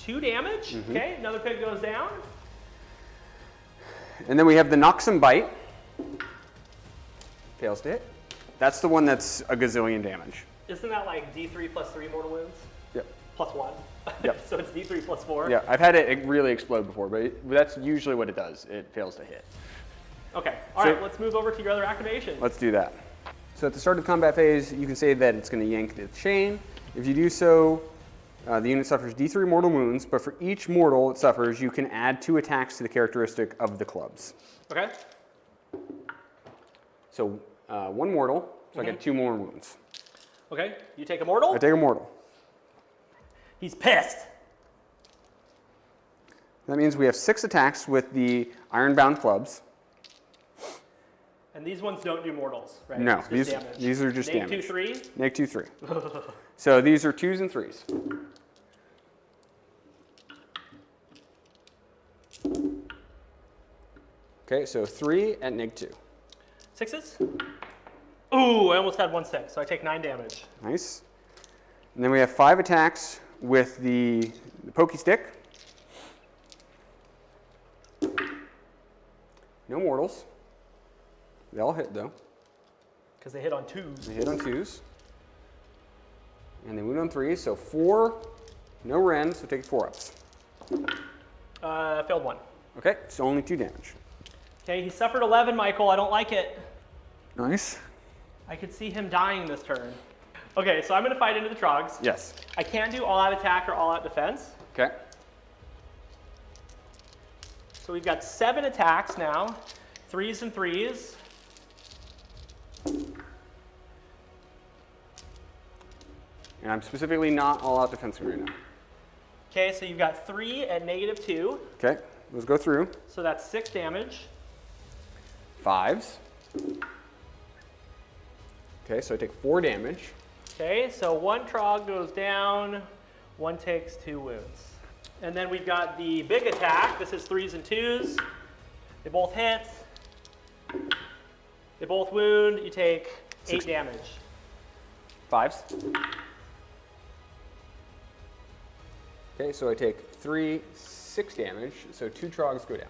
2 damage. Okay, another pig goes down. And then we have the Noxum Bite. Fails to hit. That's the one that's a gazillion damage. Isn't that like D3 plus 3 mortal wounds? Yep. Plus 1. Yep. So it's D3 plus 4? Yeah, I've had it really explode before, but that's usually what it does. It fails to hit. Okay, all right, let's move over to your other activation. Let's do that. So at the start of the combat phase, you can say that it's going to yank the chain. If you do so, the unit suffers D3 mortal wounds, but for each mortal it suffers, you can add 2 attacks to the characteristic of the clubs. Okay. So 1 mortal, so I get 2 more wounds. Okay, you take a mortal. I take a mortal. He's pissed. That means we have 6 attacks with the iron-bound clubs. And these ones don't do mortals, right? No, It's just these are just Neg damage. 2, 3. Neg 2, 3. So these are 2s and 3s. Okay, so 3 at neg 2. 6s. Ooh, I almost had 1 6, so I take 9 damage. Nice. And then we have 5 attacks with the pokey stick. No mortals. They all hit though. Because they hit on 2s. They hit on 2s. And they wound on 3s, so 4, no rend, so take 4 ups. Failed 1. Okay, so only 2 damage. Okay, he suffered 11, Michael. I don't like it. Nice. I could see him dying this turn. Okay, so I'm going to fight into the trogs. Yes. I can't do all-out attack or all-out defense. Okay. So we've got 7 attacks now. 3s and 3s. And I'm specifically not all out defensive right now. Okay, so you've got 3 at negative 2. Okay, let's go through. So that's 6 damage. 5s. Okay, so I take 4 damage. Okay, so 1 trog goes down, 1 takes 2 wounds. And then we've got the big attack. This is 3s and 2s. They both hit. They both wound. You take 8 damage. 5s. Okay, so I take 3, 6 damage, so 2 trogs go down.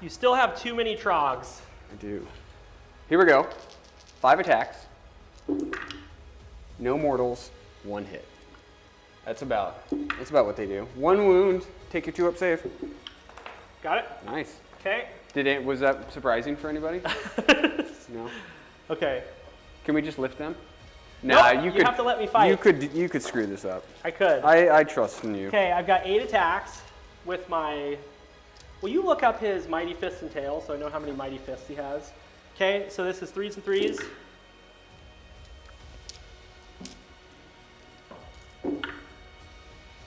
You still have too many trogs. I do. Here we go. 5 attacks. No mortals, 1 hit. That's about what they do. 1 wound, take your 2-up save. Got it? Nice. Okay. Was that surprising for anybody? No. Okay. Can we just lift them? Nope, Nah, you have to let me fight. You could screw this up. I could. I trust in you. Okay, I've got 8 attacks with my... Will you look up his Mighty Fists and Tails so I know how many Mighty Fists he has? Okay, so this is 3s and 3s.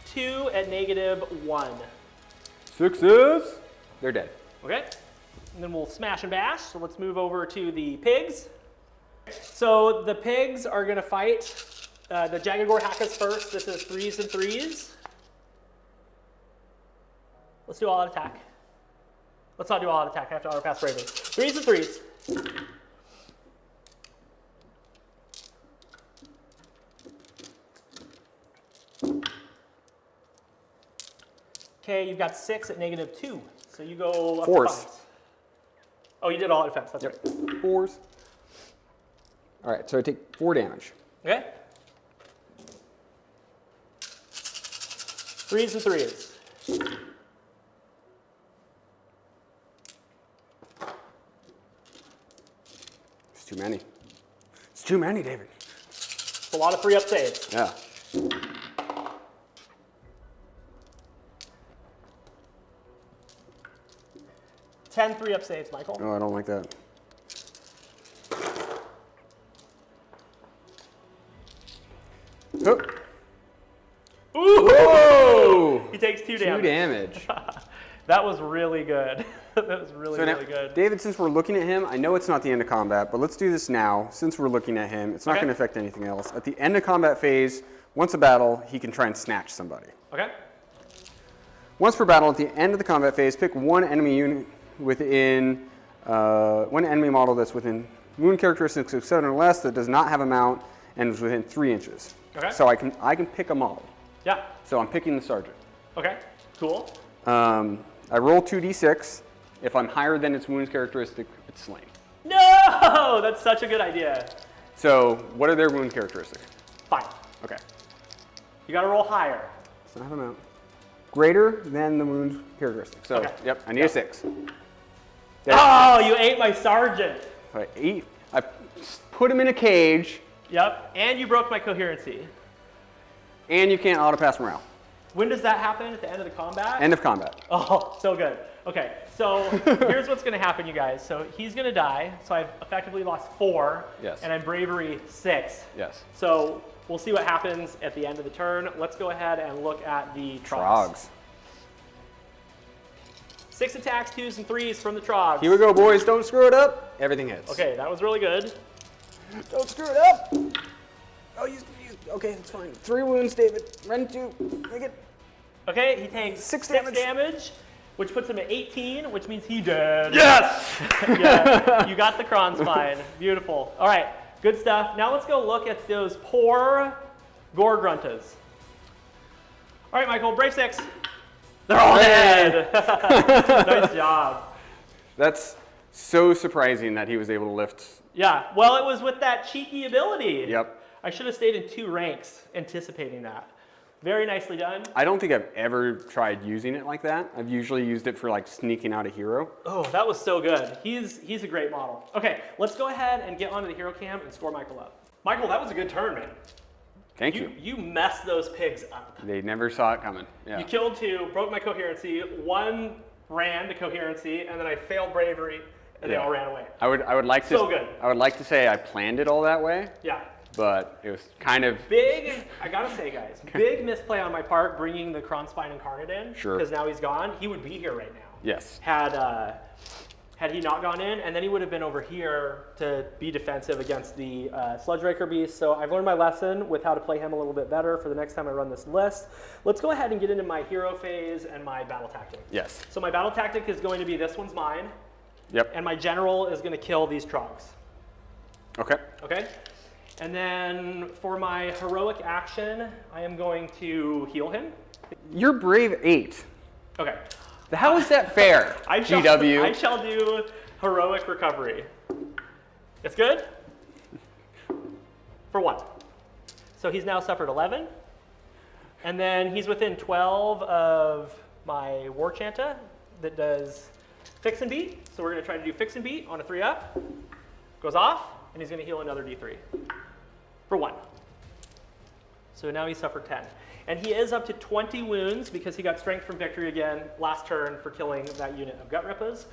Two at negative 1. 6s. They're dead. Okay, and then we'll smash and bash. So let's move over to the pigs. So the pigs are going to fight the Jagagor Hakas first. This is 3s and 3s. Let's do all-out attack. Let's not do all-out attack. I have to auto-pass bravery. 3s and 3s. Okay, you've got 6 at negative 2. So you go up 4s. to 5s. Oh, you did all defense. That's Yep. right. 4s. All right, so I take 4 damage. Okay. 3s and 3s. It's too many. It's too many, David. It's a lot of 3-up saves. Yeah. Ten 3-up saves, Michael. No, I don't like that. Hook. Ooh! Whoa! He takes 2 2 damage. damage. That was really good. That was really, So now, really good. David, since we're looking at him, I know it's not the end of combat, but let's do this now. Since we're looking at him, it's not Okay. going to affect anything else. At the end of combat phase, once a battle, he can try and snatch somebody. Okay. Once per battle, at the end of the combat phase, pick one enemy unit within, one enemy model that's within wound characteristics of 7 or less that does not have a mount and is within 3 inches. Okay. So I can pick a model. Yeah. So I'm picking the sergeant. Okay, cool. I roll 2d6. If I'm higher than its wounds characteristic, it's slain. No, that's such a good idea. So what are their wound characteristics? 5. Okay. You gotta roll higher. So I have a mount. Greater than the wound characteristic. So, Okay. yep, I need a 6. Oh, you ate my sergeant. I put him in a cage, Yep, and you broke my coherency. and you can't auto-pass morale. When does that happen? At the end of the combat? End of combat. Oh, so good. Okay, so here's what's gonna happen, you guys. So he's gonna die, so I've effectively lost 4, Yes. and I'm bravery 6. Yes. So we'll see what happens at the end of the turn. Let's go ahead and look at the Trogs. Trogs. 6 attacks, 2s, and 3s from the Trogs. Here we go, boys. Don't screw it up. Everything hits. Okay, that was really good. Don't screw it up. Oh, okay, that's fine. 3 wounds, David. Run 2. Make it. Okay, he takes 6 damage, which puts him at 18, which means he dead. Yes! Yeah, you got the Kron spine. Beautiful. All right, good stuff. Now let's go look at those poor Gore Gruntas. All right, Michael, brave 6. They're all dead. Nice job. That's so surprising that he was able to lift. Yeah, well, it was with that cheeky ability. Yep. I should have stayed in 2 ranks, anticipating that. Very nicely done. I don't think I've ever tried using it like that. I've usually used it for like sneaking out a hero. Oh, that was so good. He's a great model. Okay, let's go ahead and get onto the hero cam and score Michael up. Michael, that was a good turn, man. Thank you. You messed those pigs up. They never saw it coming. Yeah. You killed 2, broke my coherency, 1 ran to coherency, and then I failed bravery, and they all ran away. I would like to. So good. I would like to say I planned it all that way. Yeah. But it was kind of Big, I gotta say, guys, big misplay on my part bringing the Kron Spine Incarnate in. Sure. Because now he's gone. He would be here right now. Yes. Had he not gone in, and then he would have been over here to be defensive against the Sludge Raker Beast. So I've learned my lesson with how to play him a little bit better for the next time I run this list. Let's go ahead and get into my hero phase and my battle tactic. Yes. So my battle tactic is going to be this one's mine, Yep. and my general is going to kill these Trogs. Okay. Okay? And then for my heroic action, I am going to heal him. You're brave 8. Okay. How is that fair? GW. I shall do heroic recovery. It's good? For 1. So he's now suffered 11. And then he's within 12 of my War Chanta that does Fix and Beat. So we're going to try to do Fix and Beat on a 3-up. Goes off, and he's going to heal another D3. For 1. So now he suffered 10. And he is up to 20 wounds because he got strength from victory again last turn for killing that unit of Gut Rippers.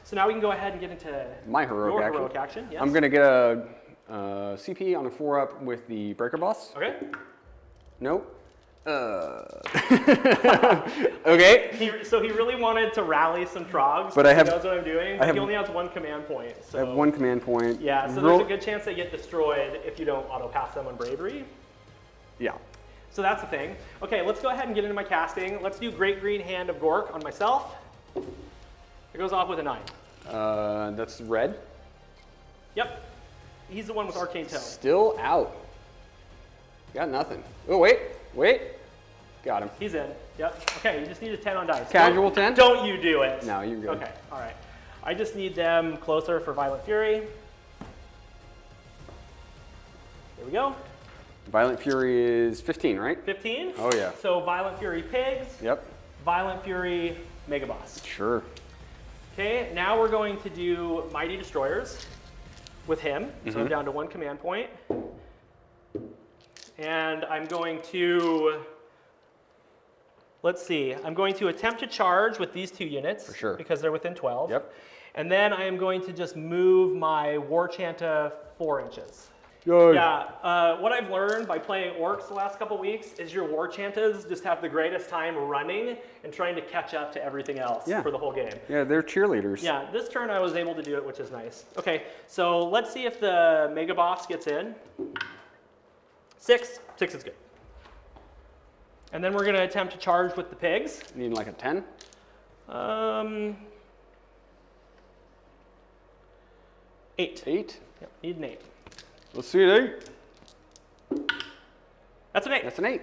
So now we can go ahead and get into My heroic action. heroic action. Yes. I'm going to get a CP on a 4-up with the Breaker Boss. Okay. Nope. Okay. So he really wanted to rally some Trogs. But I have- He knows what I'm doing. I have- He only has 1 command point. So I have 1 command point. Yeah, so there's a good chance they get destroyed if you don't auto-pass them on bravery. Yeah. So that's the thing. Okay, let's go ahead and get into my casting. Let's do Great Green Hand of Gork on myself. It goes off with a 9. That's red. Yep. He's the one with Arcane Toe. Still out. Got nothing. Oh, wait. Got him. He's in. Yep. Okay, you just need a 10 on dice. Casual 10? Don't you do it. No, you're good. Okay, all right. I just need them closer for Violent Fury. There we go. Violent Fury is 15, right? 15. Oh, yeah. So Violent Fury Pigs. Yep. Violent Fury Mega Boss. Sure. Okay, now we're going to do Mighty Destroyers with him. So I'm down to 1 command point. And I'm going to, let's see, I'm going to attempt to charge with these 2 units. For sure. Because they're within 12. Yep. And then I am going to just move my War Chanta 4 inches. Good. Yeah, what I've learned by playing Orcs the last couple weeks is your War Chantas just have the greatest time running and trying to catch up to everything else for the whole game. Yeah, they're cheerleaders. Yeah, this turn I was able to do it, which is nice. Okay, so let's see if the Mega Boss gets in. 6 is good. And then we're going to attempt to charge with the pigs. Need like a 10? 8. 8. Yep, need an 8. Let's see an 8. That's an 8. That's an 8.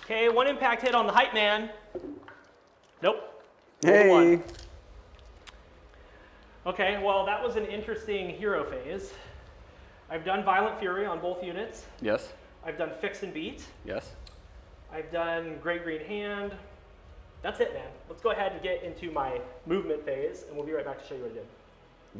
Okay, 1 impact hit on the hype man. Nope. Hey. 1. Okay, well that was an interesting hero phase. I've done Violent Fury on both units. Yes. I've done Fix and Beat. Yes. I've done Great Green Hand. That's it, man. Let's go ahead and get into my movement phase, and we'll be right back to show you what I did.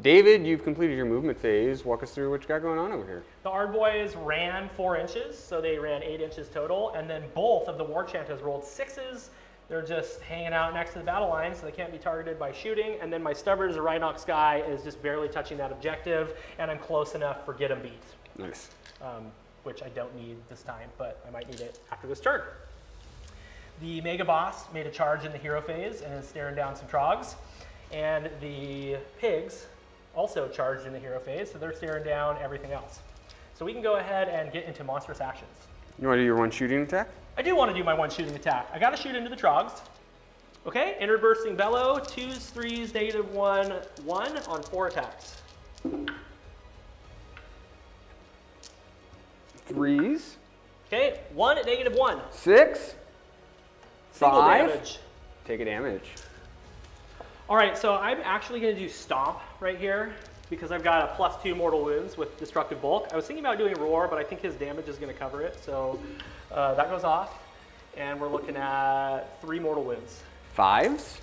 David, you've completed your movement phase. Walk us through what you got going on over here. The Ard Boys ran 4 inches, so they ran 8 inches total, and then both of the War Chantas rolled 6s. They're just hanging out next to the battle line, so they can't be targeted by shooting. And then my Stubbers, the Rhinox guy, is just barely touching that objective, and I'm close enough for get 'em beat. Nice. Which I don't need this time, but I might need it after this turn. The Mega Boss made a charge in the hero phase and is staring down some Trogs. And the Pigs also charged in the hero phase, so they're staring down everything else. So we can go ahead and get into monstrous actions. You want to do your 1 shooting attack? I do want to do my 1 shooting attack. I got to shoot into the Trogs. Okay, Inward Bursting Bellow, 2s, 3s, -1, 1 on 4 attacks. 3s. Okay, 1 at -1. 6. Single 5. damage. Take a damage. All right, so I'm actually going to do Stomp right here because I've got a +2 mortal wounds with Destructive Bulk. I was thinking about doing Roar, but I think his damage is going to cover it, so that goes off. And we're looking at 3 mortal wounds. 5s.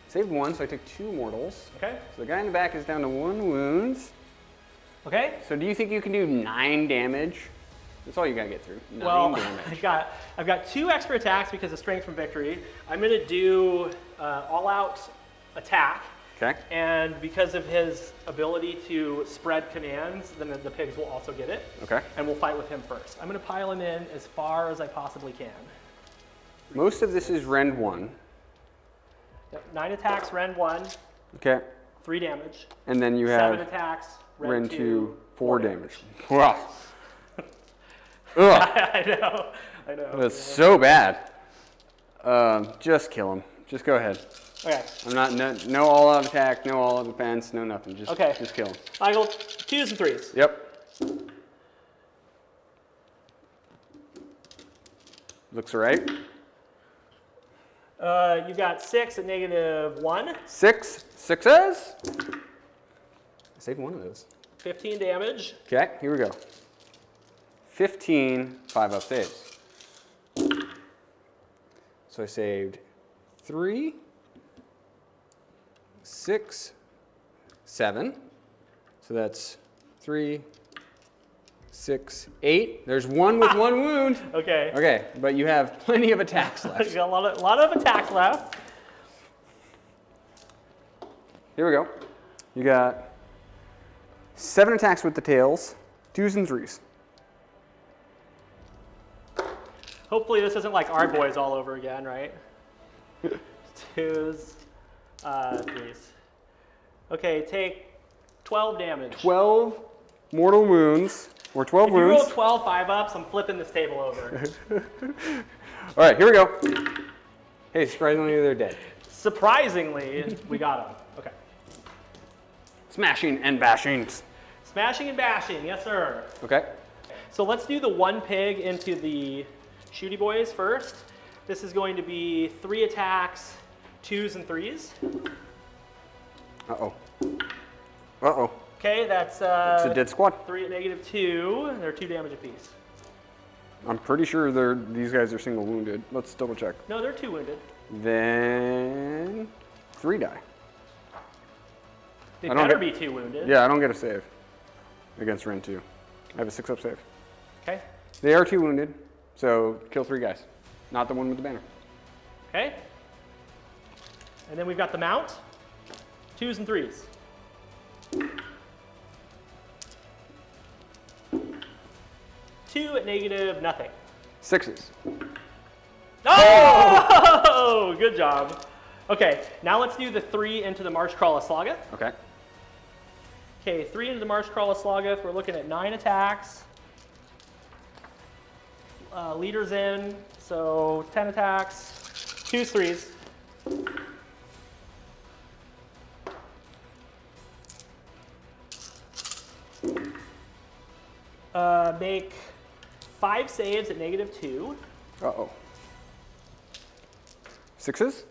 Saved 1, so I took 2 mortals. Okay. So the guy in the back is down to 1 wound. Okay. So do you think you can do 9 damage? That's all you gotta get through. 9 Well, damage. I've got 2 extra attacks because of Strength from Victory. I'm going to do all-out attack. Okay. And because of his ability to spread commands, then the Pigs will also get it. Okay. And we'll fight with him first. I'm going to pile him in as far as I possibly can. Most of this is Rend 1. Yep, 9 attacks, Rend 1, Okay. 3 damage. And then you 7 have attacks, Rend 2, 4 damage. damage. Wow. Ugh. I know. That's so bad. Just kill him. Just go ahead. Okay. I'm not, no all-out attack, no all-out defense, no nothing. Just kill him. I go 2s and 3s. Yep. Looks right. You got 6 at -1. 6. 6s. Save 1 of those. 15 damage. Okay, here we go. 15 5-up saves. So I saved 3, 6, 7. So that's 3, 6, 8. There's 1 with 1 wound. Okay. Okay, but you have plenty of attacks You left. got a lot of attacks left. Here we go. You got 7 attacks with the tails, 2s and 3s. Hopefully this isn't like Ard Boys all over again, right? 2s, 3s. Okay, take 12 damage. 12 mortal wounds, or 12 If you wounds. roll 12 5-ups, I'm flipping this table over. All right, here we go. Hey, surprisingly, they're dead. Surprisingly, we got them. Okay. Smashing and bashing. Smashing and bashing, yes sir. Okay. So let's do the 1 pig into the shooty boys first. This is going to be 3 attacks, 2s and 3s. Uh-oh. Uh-oh. Okay, that's It's a dead squad. 3 at -2. They're 2 damage apiece. I'm pretty sure these guys are single wounded. Let's double check. No, they're 2 wounded. Then 3 die. They I don't better get- be 2 wounded. Yeah, I don't get a save against Rend 2. I have a 6-up save. Okay. They are 2 wounded, so kill 3 guys. Not the one with the banner. Okay. And then we've got the mount. 2s and 3s. Two at -0. 6s. Oh! Good job. Okay, now let's do the 3 into the Marsh Crawl of Slogoth. Okay. Okay, 3 into the Marsh Crawl of Slogoth. We're looking at 9 attacks. Leaders in, so 10 attacks. 2s, 3s. make 5 saves at -2. Uh-oh. 6s.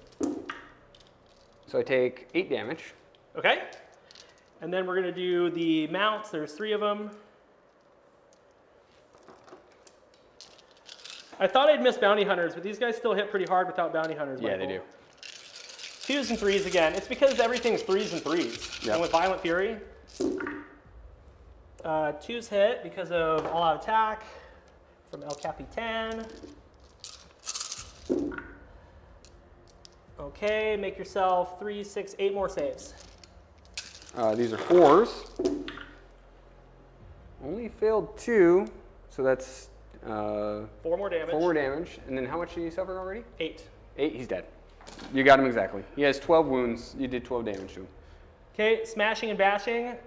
So I take 8 damage. Okay. And then we're going to do the mounts. There's 3 of them. I thought I'd miss bounty hunters, but these guys still hit pretty hard without bounty hunters. Yeah, Michael. they do. 2s and 3s again. It's because everything's 3s and 3s. Yep. And with Violent Fury, 2s hit because of all-out attack from El Capitan. Okay, make yourself 3, 6, 8 more saves. These are 4s. Only failed 2, so that's 4 more damage. 4 more damage. And then how much did he suffer already? 8. 8, he's dead. You got him exactly. He has 12 wounds. You did 12 damage to him. Okay, smashing and bashing.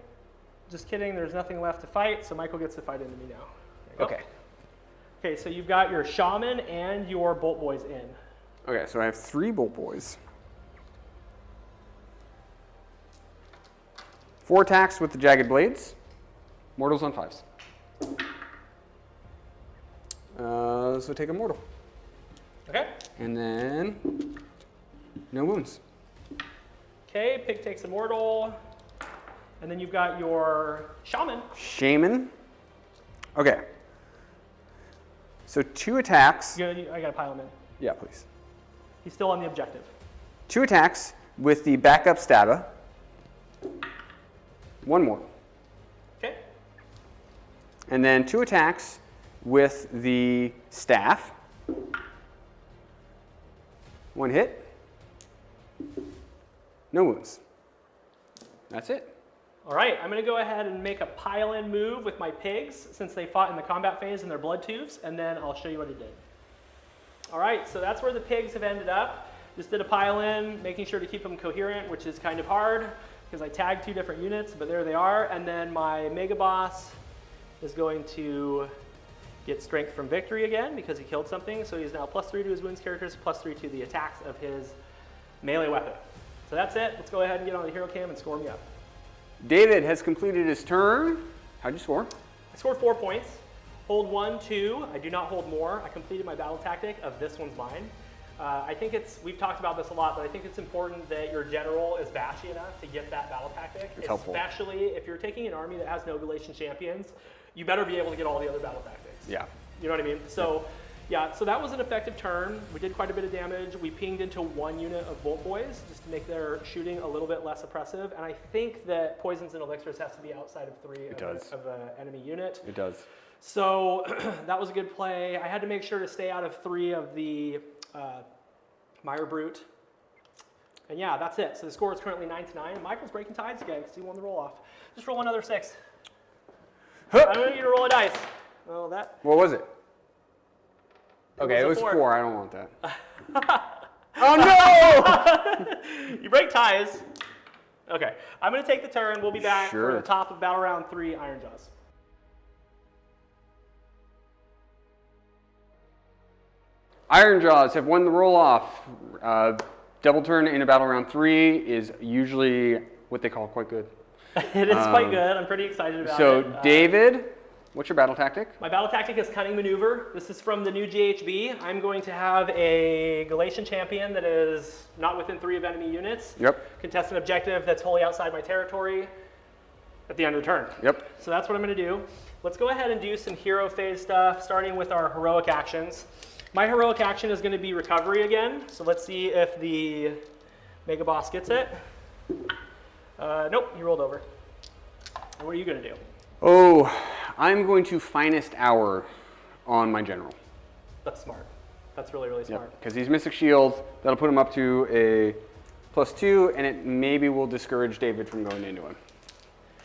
Just kidding, there's nothing left to fight, so Michael gets to fight into me now. There you go. Okay. Okay, so you've got your shaman and your bolt boys in. Okay, so I have 3 bolt boys. 4 attacks with the jagged blades. Mortals on 5s. So take a mortal. Okay. And then no wounds. Okay, Pig takes a mortal. And then you've got your shaman. Shaman. Okay. So 2 attacks. I gotta pile him in. Yeah, please. He's still on the objective. 2 attacks with the backup stabba. 1 more. Okay. And then 2 attacks with the staff. 1 hit. No wounds. That's it. All right, I'm gonna go ahead and make a pile-in move with my pigs since they fought in the combat phase in their blood tubes, and then I'll show you what it did. All right, so that's where the pigs have ended up. Just did a pile-in, making sure to keep them coherent, which is kind of hard because I tagged 2 different units, but there they are. And then my mega boss is going to get strength from victory again because he killed something. So he's now +3 to his wounds characters, +3 to the attacks of his melee weapon. So that's it. Let's go ahead and get on the hero cam and score me up. David has completed his turn. How'd you score? I scored 4 points. Hold 1, 2. I do not hold more. I completed my battle tactic of this one's mine. I think we've talked about this a lot, but I think it's important that your general is bashy enough to get that battle tactic. It's helpful. Especially if you're taking an army that has no Galatian champions, you better be able to get all the other battle tactics. Yeah. You know what I mean? So, yeah, so that was an effective turn. We did quite a bit of damage. We pinged into 1 unit of Bolt Boys just to make their shooting a little bit less oppressive. And I think that Poisons and Elixirs has to be outside of 3 of an enemy unit. It does. So that was a good play. I had to make sure to stay out of 3 of the Meyer Brute. And yeah, that's it. So the score is currently 9-9. And Michael's breaking ties again because he won the roll-off. Just roll another 6. Huh. I'm going to need you to roll a dice. Oh, that. What was it? Okay, it was 4. I don't want that. Oh no! You break ties. Okay, I'm going to take the turn. We'll be back Sure. for the top of Battle Round 3 Ironjaws. Ironjaws have won the roll-off. Double turn in a battle round 3 is usually what they call quite good. It is quite good. I'm pretty excited about it. So David, what's your battle tactic? My battle tactic is Cunning Maneuver. This is from the new GHB. I'm going to have a Galatian champion that is not within 3 of enemy units. Yep. Contest an objective that's wholly outside my territory at the end of the turn. Yep. So that's what I'm going to do. Let's go ahead and do some hero phase stuff, starting with our heroic actions. My heroic action is going to be recovery again. So let's see if the Mega Boss gets it. Nope, he rolled over. And what are you going to do? Oh, I'm going to finest hour on my general. That's smart. That's really, really smart. Because he's Mystic Shield. That'll put him up to a +2, and it maybe will discourage David from going into him.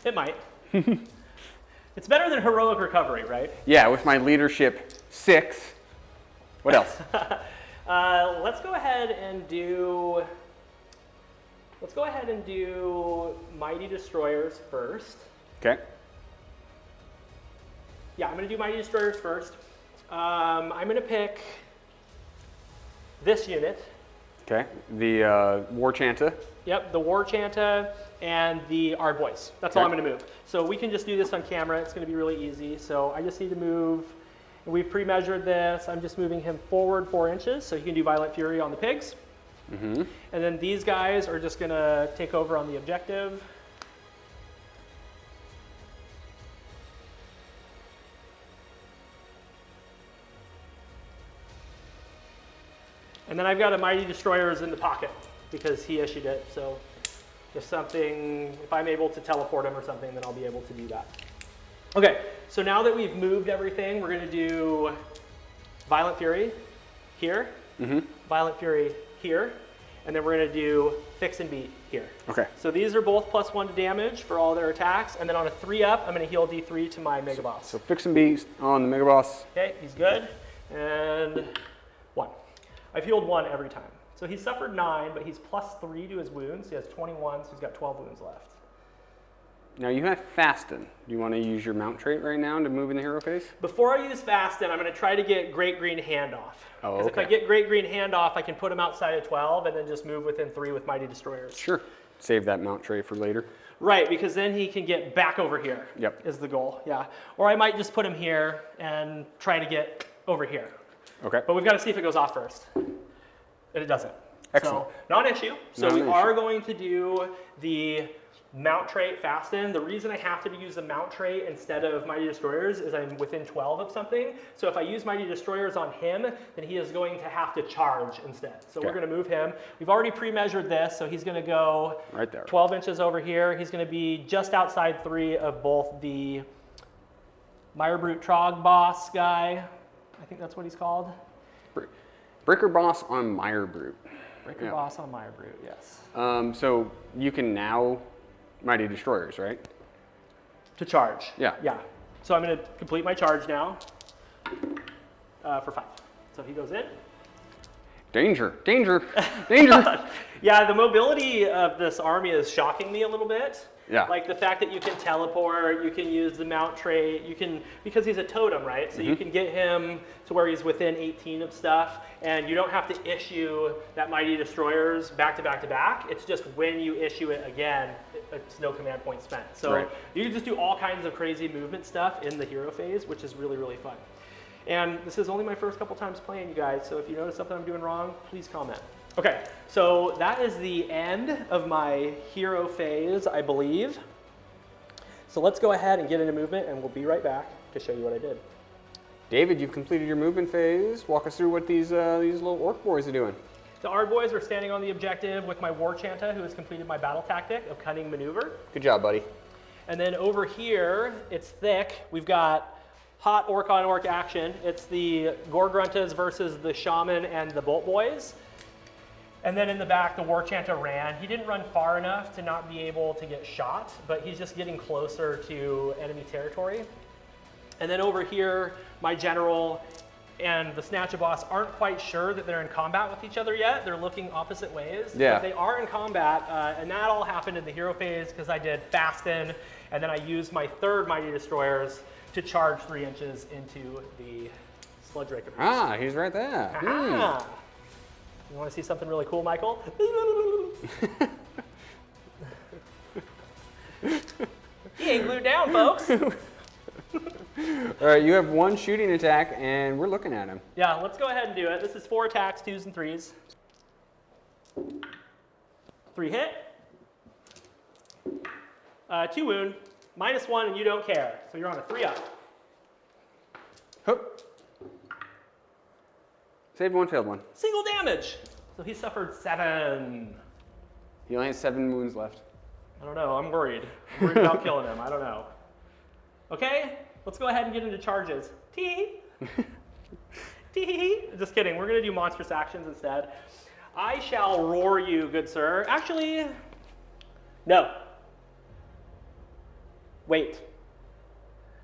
It might. It's better than heroic recovery, right? Yeah, with my leadership 6. What else? Let's go ahead and do Mighty Destroyers first. Okay. Yeah, I'm going to do Mighty Destroyers first. I'm going to pick this unit. Okay, the War Chanta. Yep, the War Chanta and the Ard Boys. That's all I'm going to move. So we can just do this on camera. It's going to be really easy. So I just need to move. We've pre-measured this. I'm just moving him forward 4 inches so he can do Violent Fury on the pigs. And then these guys are just going to take over on the objective. And then I've got a Mighty Destroyers in the pocket because he issued it. So if I'm able to teleport him or something, then I'll be able to do that. Okay, so now that we've moved everything, we're gonna do Violent Fury here, Violent Fury here, and then we're gonna do Fix and Beat here. Okay. So these are both +1 to damage for all their attacks, and then on a 3-up, I'm gonna heal D3 to my Mega Boss. So Fix and Beat on the Mega Boss. Okay, he's good, and 1. I've healed 1 every time. So he suffered 9, but he's +3 to his wounds. He has 21, so he's got 12 wounds left. Now you have Fasten. Do you want to use your mount trait right now to move in the hero phase? Before I use Fasten, I'm going to try to get Great Green Handoff. Oh, Because if I get Great Green Handoff, I can put him outside of 12 and then just move within 3 with Mighty Destroyers. Sure. Save that mount trait for later. Right, because then he can get back over here. Yep. Is the goal, yeah. Or I might just put him here and try to get over here. Okay. But we've got to see if it goes off first. And it doesn't. Excellent. So, non-issue. So we Non-issue. are going to do the mount trait Fasten. The reason I have to use the mount trait instead of Mighty Destroyers is I'm within 12 of something. So if I use Mighty Destroyers on him, then he is going to have to charge instead. So we're going to move him. We've already pre-measured this, so he's going to go Right there. 12 inches over here. He's going to be just outside 3 of both the Mire Brute Trog boss guy. I think that's what he's called. Breaker Boss on Mire Brute. Breaker Boss on Mire Brute, yes. So you can now Mighty Destroyers, right? To charge. Yeah. Yeah. So I'm going to complete my charge now for 5. So he goes in. Danger, danger, danger. Yeah, the mobility of this army is shocking me a little bit. Yeah. Like the fact that you can teleport, you can use the mount trait, you can, because he's a totem, right? So you can get him to where he's within 18 of stuff, and you don't have to issue that Mighty Destroyers back to back to back. It's just when you issue it again, it's no command point spent. So Right. you can just do all kinds of crazy movement stuff in the hero phase, which is really, really fun. And this is only my first couple times playing, you guys, so if you notice something I'm doing wrong, please comment. Okay, so that is the end of my hero phase, I believe. So let's go ahead and get into movement, and we'll be right back to show you what I did. David, you've completed your movement phase. Walk us through what these little orc boys are doing. The Ard Boys are standing on the objective with my War Chanta, who has completed my battle tactic of Cunning Maneuver. Good job, buddy. And then over here, it's thick. We've got hot orc on orc action. It's the Gore Gruntas versus the Shaman and the Bolt Boys. And then in the back, the War Chanta ran. He didn't run far enough to not be able to get shot, but he's just getting closer to enemy territory. And then over here, my general and the Snatcha boss aren't quite sure that they're in combat with each other yet. They're looking opposite ways. Yeah. But they are in combat, and that all happened in the hero phase because I did Fasten, and then I used my 3rd Mighty Destroyers to charge 3 inches into the Sludge Raker. Ah, he's right there. Ah. You want to see something really cool, Michael? He ain't glued down, folks. All right, you have 1 shooting attack, and we're looking at him. Yeah, let's go ahead and do it. This is 4 attacks, 2s and 3s. 3 hit. 2 wound. -1, and you don't care. So you're on a 3-up. Hook. Saved 1, failed 1. Single damage. So he suffered 7. He only has 7 wounds left. I don't know. I'm worried. I'm worried about killing him. I don't know. Okay, let's go ahead and get into charges. Tee. Tee. Just kidding. We're going to do monstrous actions instead. I shall roar you, good sir. Actually, no. Wait.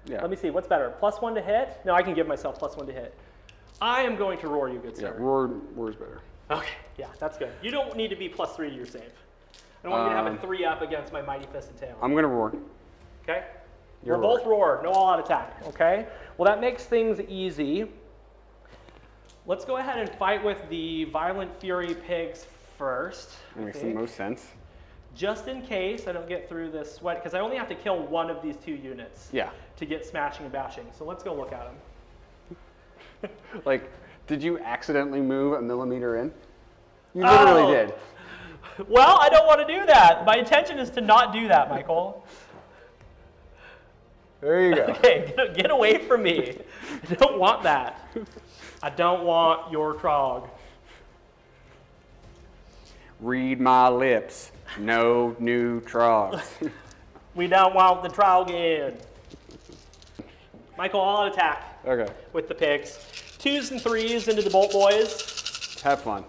Yeah. Let me see. What's better? +1 to hit? No, I can give myself +1 to hit. I am going to roar you, good sir. Yeah, roar is better. Okay, yeah, that's good. You don't need to be +3 to your save. I don't want you to have a 3-up against my Mighty Fist and Tail. I'm going to roar. Okay? You're We're both roar, no all-out attack, okay? Well, that makes things easy. Let's go ahead and fight with the Violent Fury pigs first. That makes the most sense. Just in case I don't get through this sweat, because I only have to kill one of these 2 units to get smashing and bashing. So let's go look at them. Like, did you accidentally move a millimeter in? You literally did. Well, I don't want to do that. My intention is to not do that, Michael. There you go. Okay, get away from me. I don't want that. I don't want your Trog. Read my lips. No new Trogs. We don't want the Trog in. Michael, I'll attack. Okay. With the pigs. 2s and 3s into the Bolt Boys. Have fun.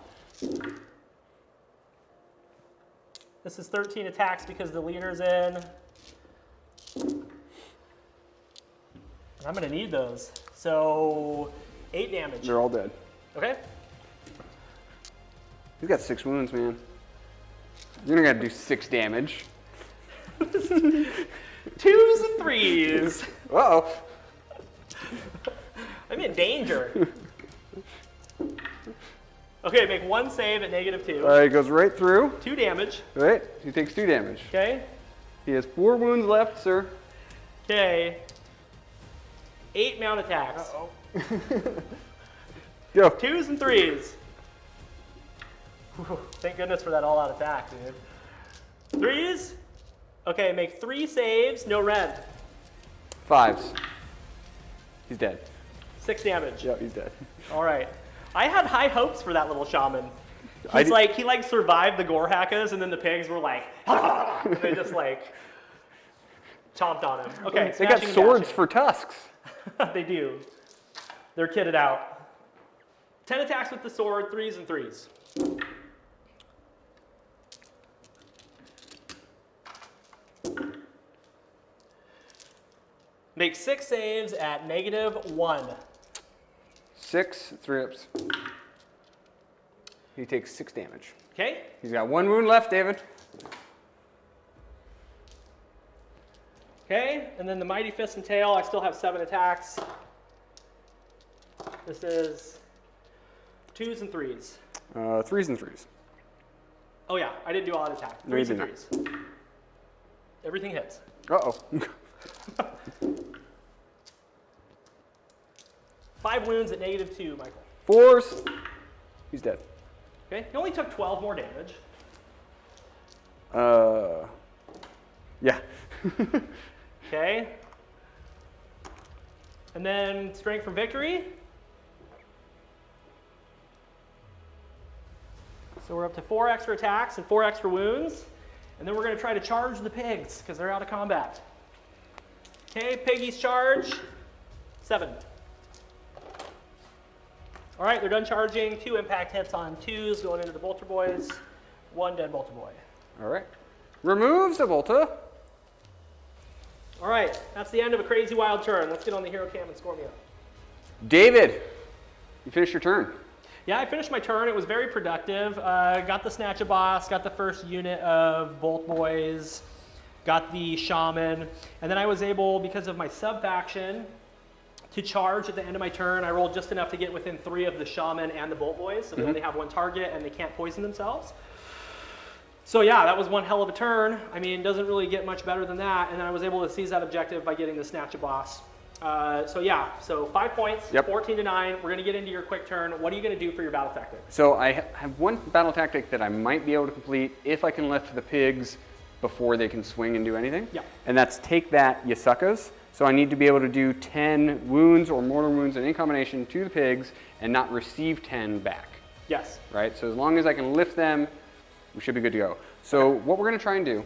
This is 13 attacks because the leader's in. And I'm going to need those. So 8 damage. They're all dead. Okay. He's got 6 wounds, man. You're gonna gotta do 6 damage. 2s and 3s. Uh-oh. I'm in danger. Okay, make 1 save at -2. All right, goes right through. 2 damage. Right, he takes 2 damage. Okay. He has 4 wounds left, sir. Okay. 8 mount attacks. Uh-oh. Go. 2s and 3s. Whew, thank goodness for that all-out attack, dude. 3s. Okay, make 3 saves, no rend. 5s. He's dead. 6 damage. Yeah, he's dead. All right. I had high hopes for that little shaman. He survived the gore hackers, and then the pigs were like, and they just like chomped on him. Okay, they got swords for tusks. They do. They're kitted out. 10 attacks with the sword, 3s and 3s. Make 6 saves at -1. 6 thrips. He takes 6 damage. Okay. He's got 1 wound left, David. Okay, and then the Mighty Fist and Tail, I still have 7 attacks. This is 2s and 3s. 3s and 3s. Oh yeah, I didn't do all that attack. No, you 3s and did 3s. Everything hits. Uh-oh. 5 wounds at -2, Michael. 4s. He's dead. Okay, he only took 12 more damage. Yeah. Okay. And then Strength for Victory. So we're up to 4 extra attacks and 4 extra wounds. And then we're going to try to charge the pigs because they're out of combat. Okay, piggies charge. 7. All right, they're done charging. 2 impact hits on 2s going into the Bolter Boys. 1 dead Bolter Boy. All right. Removes the Volta. All right, that's the end of a crazy wild turn. Let's get on the hero cam and score me up. David, you finished your turn. Yeah, I finished my turn. It was very productive. Got the Snatch a Boss, got the first unit of Bolt Boys, got the Shaman, and then I was able, because of my sub-faction, to charge at the end of my turn. I rolled just enough to get within 3 of the Shaman and the Bolt Boys, so they only have 1 target and they can't poison themselves. So yeah, that was one hell of a turn. I mean, doesn't really get much better than that. And then I was able to seize that objective by getting the Snatch a Boss. So yeah, so 5 points, 14 to 9. We're gonna get into your quick turn. What are you gonna do for your battle tactic? So I have one battle tactic that I might be able to complete if I can lift the pigs before they can swing and do anything. Yeah. And that's take that, you suckers. So I need to be able to do 10 wounds or mortal wounds in any combination to the pigs and not receive 10 back. Yes. Right, so as long as I can lift them, we should be good to go. So what we're gonna try and do,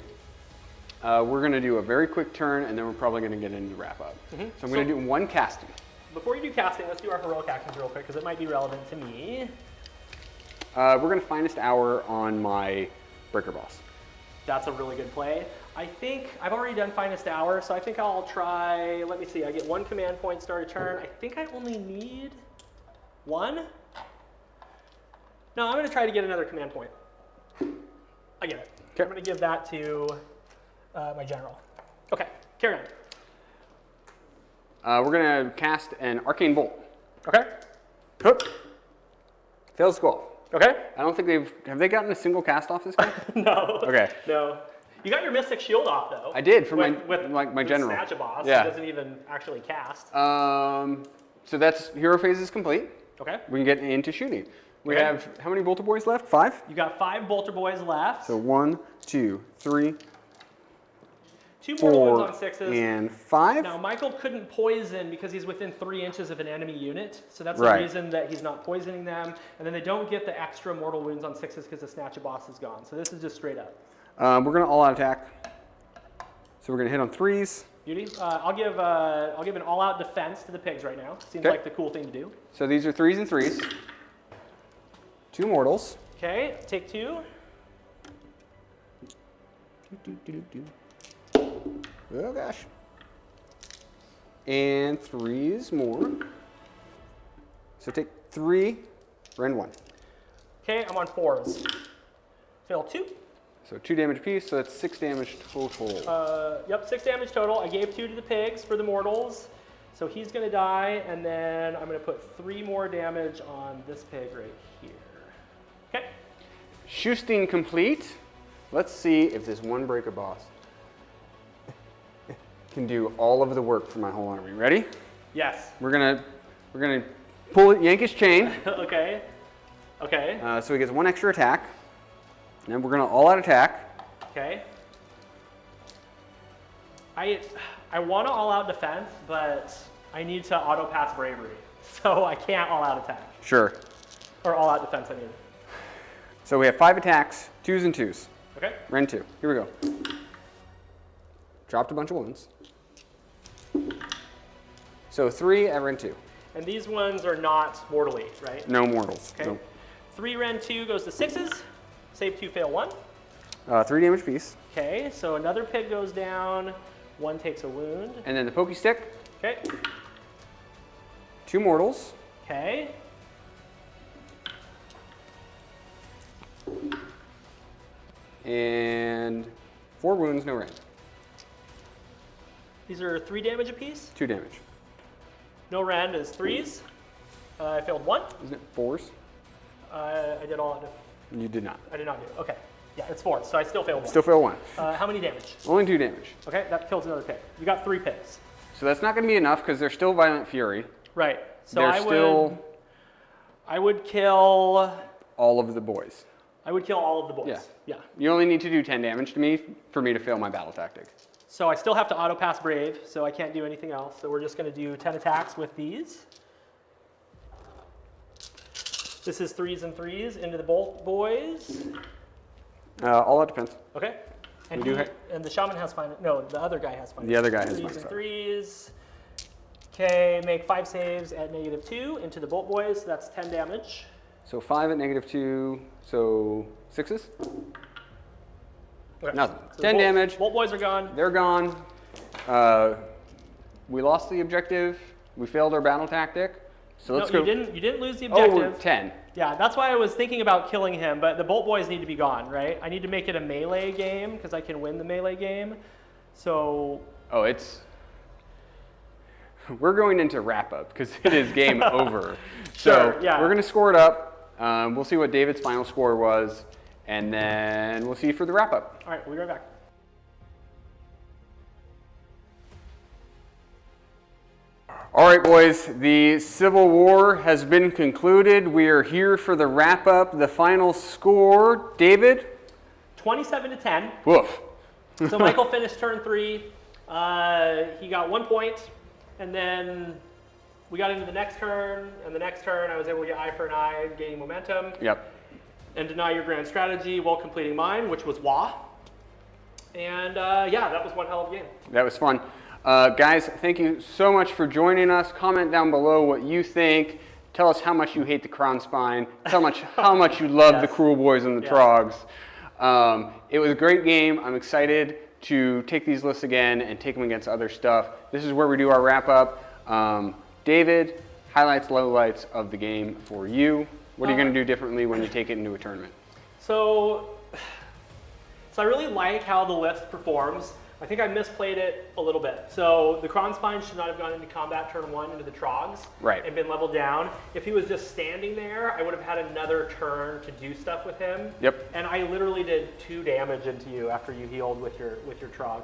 we're gonna do a very quick turn and then we're probably gonna get into wrap up. So I'm gonna do 1 casting. Before you do casting, let's do our heroic actions real quick because it might be relevant to me. We're gonna Finest Hour on my Breaker Boss. That's a really good play. I think I've already done Finest Hour, so I think I'll try, let me see, I get 1 command point start a turn. I think I only need 1. No, I'm gonna try to get another command point. I get it. Okay. I'm gonna give that to my general. Okay, carry on. We're gonna cast an Arcane Bolt. Okay. Hook. Fails skull. Okay. I don't think have they gotten a single cast off this guy? No. Okay. No. You got your Mystic Shield off though. I did for with my general. Snatch a boss. Yeah. He doesn't even actually cast. So that's hero phase is complete. Okay. We can get into shooting. We Okay. have how many Bolter Boys left? 5? You got 5 Bolter Boys left. So 1, 2, 3, 2 mortal wounds 4, on 6s. and 5. Now Michael couldn't poison because he's within 3 inches of an enemy unit, so that's Right. the reason that he's not poisoning them. And then they don't get the extra mortal wounds on 6s because the Snatch a Boss is gone. So this is just straight up. We're gonna all-out attack. So we're gonna hit on 3s. Beauty. I'll give an all-out defense to the pigs right now. Seems Okay. like the cool thing to do. So these are 3s and 3s. 2 mortals. Okay, take 2. Oh gosh. And 3s more. So take 3, rend 1. Okay, I'm on 4s. Fail 2. So 2 damage apiece, so that's 6 damage total. Yep, 6 damage total. I gave 2 to the pigs for the mortals. So he's going to die, and then I'm going to put 3 more damage on this pig right here. Okay. Shusting complete. Let's see if this one breaker boss can do all of the work for my whole army. Ready? Yes. We're gonna pull it, yank his chain. Okay. Okay. So he gets 1 extra attack. And then we're gonna all-out attack. Okay. I want to all-out defense, but I need to auto-pass bravery. So I can't all-out attack. Sure. Or all-out defense, I mean. So we have 5 attacks, 2s and 2s. Okay. Rend 2. Here we go. Dropped a bunch of wounds. So 3 at Rend 2. And these ones are not mortally, right? No mortals. Okay. No. 3 Rend 2 goes to 6s. Save 2, fail 1. 3 damage piece. Okay, so another pig goes down. 1 takes a wound. And then the pokey stick. Okay. 2 mortals. Okay. And 4 wounds, no rend. These are 3 damage apiece. 2 damage. No rend is 3s. I failed 1. Isn't it 4s? I did all. You did not. I did not do it. Okay. Yeah, it's 4, so I still failed 1. Still fail 1. How many damage? Only 2 damage. Okay, that kills another pig. You got 3 pigs. So that's not going to be enough because they're still Violent Fury. Right. So They're I still would kill. all of the boys. I would kill all of the boys. Yeah. Yeah. You only need to do 10 damage to me for me to fail my battle tactic. So I still have to auto pass brave, so I can't do anything else. So we're just going to do 10 attacks with these. This is 3s and 3s into the bolt boys. All out defense. Okay. And, We do and the shaman has fine. No, the other guy has fine. The other guy has 3s fine, and sorry. 3s. Okay, make 5 saves at -2 into the bolt boys. That's 10 damage. So 5 at -2, so 6s? Okay. Nothing. So 10 damage. Bolt boys are gone. They're gone. We lost the objective. We failed our battle tactic. So let's no, go. you didn't lose the Oh, objective. we're 10. Yeah, that's why I was thinking about killing him, but the bolt boys need to be gone, right? I need to make it a melee game because I can win the melee game. So Oh, it's. We're going into wrap up because it is game over. So Sure, yeah. we're going to score it up. We'll see what David's final score was, and then we'll see for the wrap up. all right, we'll be right back. All right, boys, the Civil War has been concluded. We are here for the wrap up, the final score. David? 27-10. Woof. So Michael finished turn 3. He got 1 point, and then we got into the next turn, and the next turn I was able to get eye for an eye, gaining momentum, Yep. and deny your grand strategy while completing mine, which was Wah. And yeah, that was one hell of a game. That was fun. Guys, thank you so much for joining us. Comment down below what you think. Tell us how much you hate the Crown Spine. Tell much how much you love the Krule Boys and the Trogs. It was a great game. I'm excited to take these lists again and take them against other stuff. This is where we do our wrap up. David, highlights, lowlights of the game for you. What are you going to do differently when you take it into a tournament? So So I really like how the list performs. I think I misplayed it a little bit. So the Kronspine should not have gone into combat turn 1 into the Trogs and been leveled down. If he was just standing there, I would have had another turn to do stuff with him. Yep. And I literally did 2 damage into you after you healed with your Trog.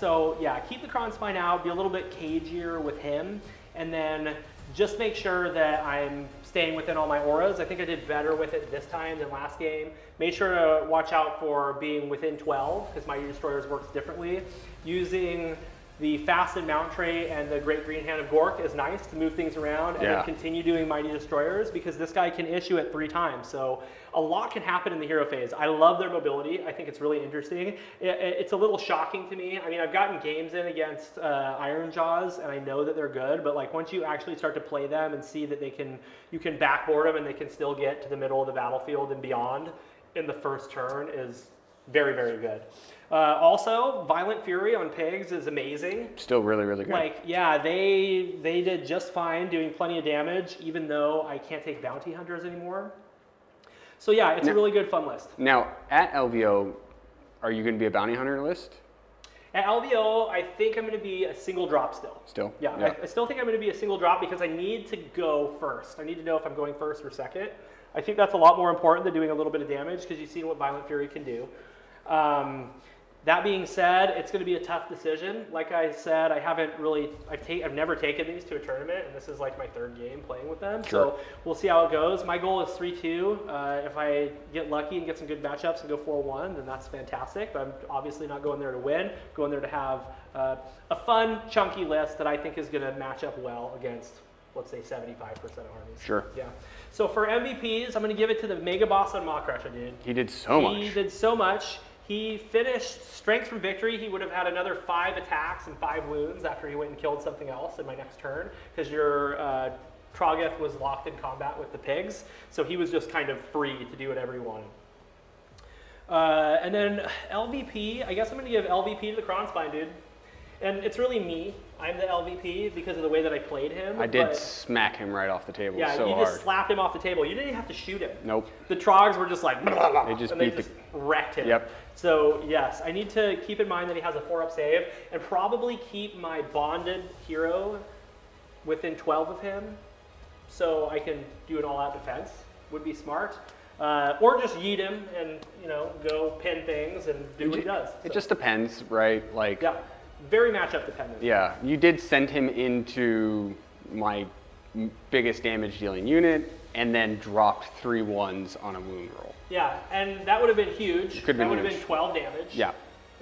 So yeah, keep the Kronspine out, be a little bit cagier with him, and then just make sure that I'm staying within all my auras. I think I did better with it this time than last game. Made sure to watch out for being within 12, because Mighty Destroyers works differently. Using the Fastened Mount Tray and the Great Green Hand of Gork is nice to move things around and then continue doing Mighty Destroyers, because this guy can issue it 3 times. So a lot can happen in the hero phase. I love their mobility. I think it's really interesting. It's a little shocking to me. I mean, I've gotten games in against Ironjaws, and I know that they're good, but like once you actually start to play them and see that you can backboard them and they can still get to the middle of the battlefield and beyond in the first turn is very, very good. Also, Violent Fury on pigs is amazing. Still really, really good. Like, yeah, they did just fine doing plenty of damage, even though I can't take bounty hunters anymore. So yeah, it's a really good fun list. Now, at LVO, are you going to be a bounty hunter list? At LVO, I think I'm going to be a single drop still. Still? Yeah, I still think I'm going to be a single drop because I need to go first. I need to know if I'm going first or second. I think that's a lot more important than doing a little bit of damage, because you've seen what Violent Fury can do. That being said, it's going to be a tough decision. Like I said, I've never taken these to a tournament, and this is like my 3rd game playing with them. Sure. So we'll see how it goes. My goal is 3-2. If I get lucky and get some good matchups and go 4-1, then that's fantastic. But I'm obviously not going there to win. I'm going there to have a fun, chunky list that I think is going to match up well against, let's say, 75% of armies. Sure. Yeah. So for MVPs, I'm going to give it to the Mega Boss on Maw-Crusher, dude. He did so much. He did so much. He finished Strength from Victory. He would have had another 5 attacks and 5 wounds after he went and killed something else in my next turn, because your Troggeth was locked in combat with the pigs. So he was just kind of free to do whatever he wanted. And then LVP, I guess I'm going to give LVP to the Kronspine, dude. And it's really me. I'm the LVP because of the way that I played him. I did smack him right off the table so hard. Yeah, you just slapped him off the table. You didn't even have to shoot him. Nope. The Trogs were just like, blah, blah, they just wrecked him. Yep. So yes, I need to keep in mind that he has a 4-up save, and probably keep my bonded hero within 12 of him, so I can do an all-out defense. Would be smart. Or just yeet him and go pin things and do what he does. It just depends, right? Like. Yeah. Very matchup dependent. Yeah, you did send him into my biggest damage dealing unit and then dropped 3 1s on a wound roll. Yeah, and that would have been huge. That would have been 12 damage. Yeah.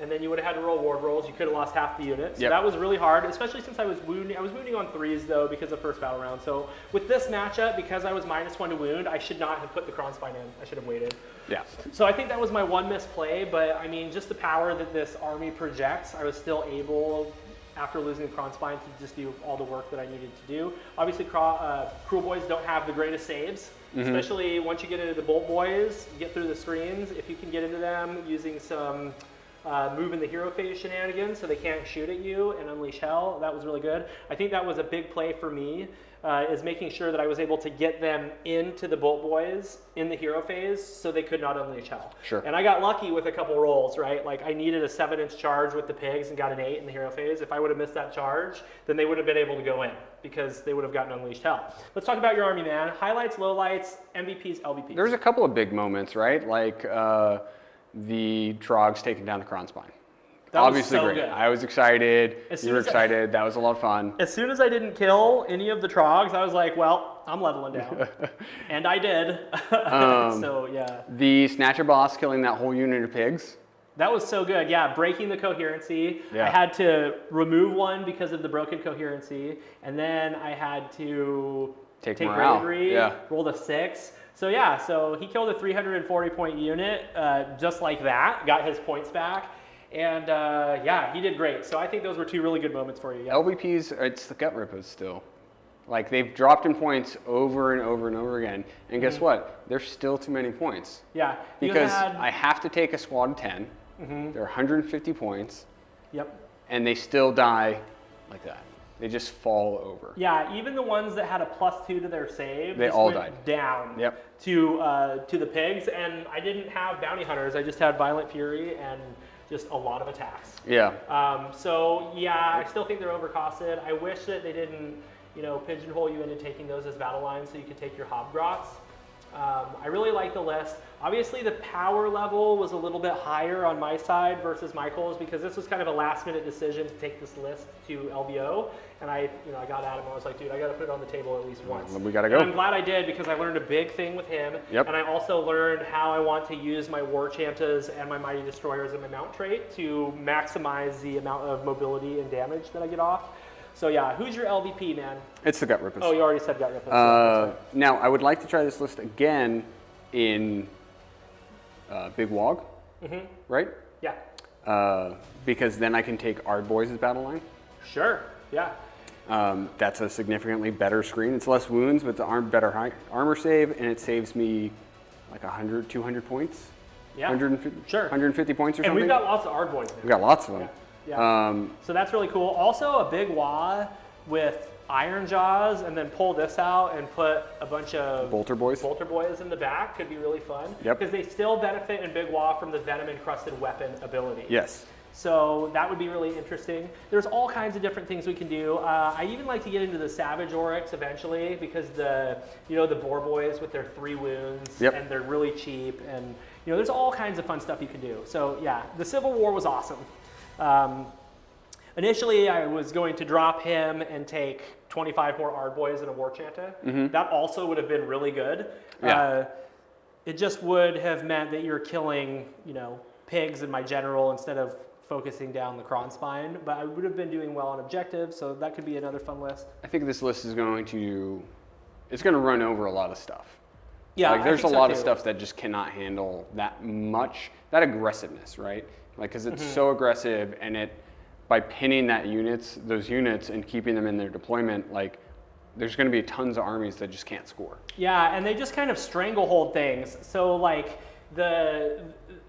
And then you would have had to roll ward rolls. You could have lost half the unit. So Yep. that was really hard, especially since I was wounding. I was wounding on 3s though because of first battle round. So with this matchup, because I was -1 to wound, I should not have put the Kronspine in. I should have waited. Yeah. So I think that was my one misplay, but I mean, just the power that this army projects, I was still able, after losing the Kronspine, to just do all the work that I needed to do. Obviously, Krule boys don't have the greatest saves, especially once you get into the Bolt boys, get through the screens. If you can get into them using some move in the hero phase shenanigans so they can't shoot at you and unleash hell, that was really good. I think that was a big play for me, is making sure that I was able to get them into the Bolt boys in the hero phase so they could not unleash hell. Sure. And I got lucky with a couple rolls, right? Like I needed a 7-inch charge with the pigs and got an 8 in the hero phase. If I would have missed that charge, then they would have been able to go in because they would have gotten unleashed hell. Let's talk about your army, man. Highlights, lowlights, MVPs, LVPs. There's a couple of big moments, right? Like the Trogs taking down the Kronspine. That was Obviously so great. good. I was excited. You were excited. That was a lot of fun. As soon as I didn't kill any of the Trogs, I was like, well, I'm leveling down. And I did. So, yeah. The Snatcher boss killing that whole unit of pigs. That was so good. Yeah, breaking the coherency. Yeah. I had to remove one because of the broken coherency. And then I had to take morale. bravery, roll a 6. So, yeah, so he killed a 340-point unit just like that, got his points back. And yeah, he did great. So I think those were 2 really good moments for you. Yeah. LVPs, it's the gut rippers still. Like they've dropped in points over and over and over again. And guess what? There's still too many points. Yeah. Because I have to take a squad of 10. They're 150 points. Yep. And they still die like that. They just fall over. Yeah, even the ones that had a +2 to their save, They just all went died. down Yep. to the pigs, and I didn't have bounty hunters. I just had violent fury and just a lot of attacks. Yeah. So yeah, I still think they're overcosted. I wish that they didn't, pigeonhole you into taking those as battle lines so you could take your Hobgrots. I really like the list. Obviously, the power level was a little bit higher on my side versus Michael's because this was kind of a last-minute decision to take this list to LVO. And I got at him. I was like, dude, I got to put it on the table at least once. We got to go. And I'm glad I did because I learned a big thing with him. Yep. And I also learned how I want to use my War Chantas and my Mighty Destroyers and my Mount trait to maximize the amount of mobility and damage that I get off. So yeah, who's your LVP, man? It's the Gut Rippers. Oh, you already said Gut Rippers. Now, I would like to try this list again in Big Wog, right? Yeah. Because then I can take Ardboys as battle line. Sure. Yeah. That's a significantly better screen. It's less wounds, but it's better armor save, and it saves me like 100, 200 points. Yeah. 150, Sure. 150 points or And something. we've got lots of Ardboys now. We've got lots of them. Yeah. So that's really cool. Also, a big wah with Ironjaws, and then pull this out and put a bunch of Bolter Boys in the back could be really fun. Yep. Because they still benefit in Big Wah from the venom encrusted weapon ability. Yes. So that would be really interesting. There's all kinds of different things we can do. I even like to get into the Savage Oryx eventually because the Boar Boys with their 3 wounds and they're really cheap, and there's all kinds of fun stuff you can do. So yeah, the Civil War was awesome. Initially, I was going to drop him and take 25 more Ardboys and a War Chanta. That also would have been really good. Yeah. It just would have meant that you're killing, pigs in my general instead of focusing down the Kron Spine. But I would have been doing well on objectives, so that could be another fun list. I think this list is going to run over a lot of stuff. Yeah, like there's I think a lot so of too. stuff that just cannot handle that aggressiveness, right? Like, because it's so aggressive, and by pinning those units and keeping them in their deployment, like there's going to be tons of armies that just can't score. Yeah, and they just kind of stranglehold things. So like the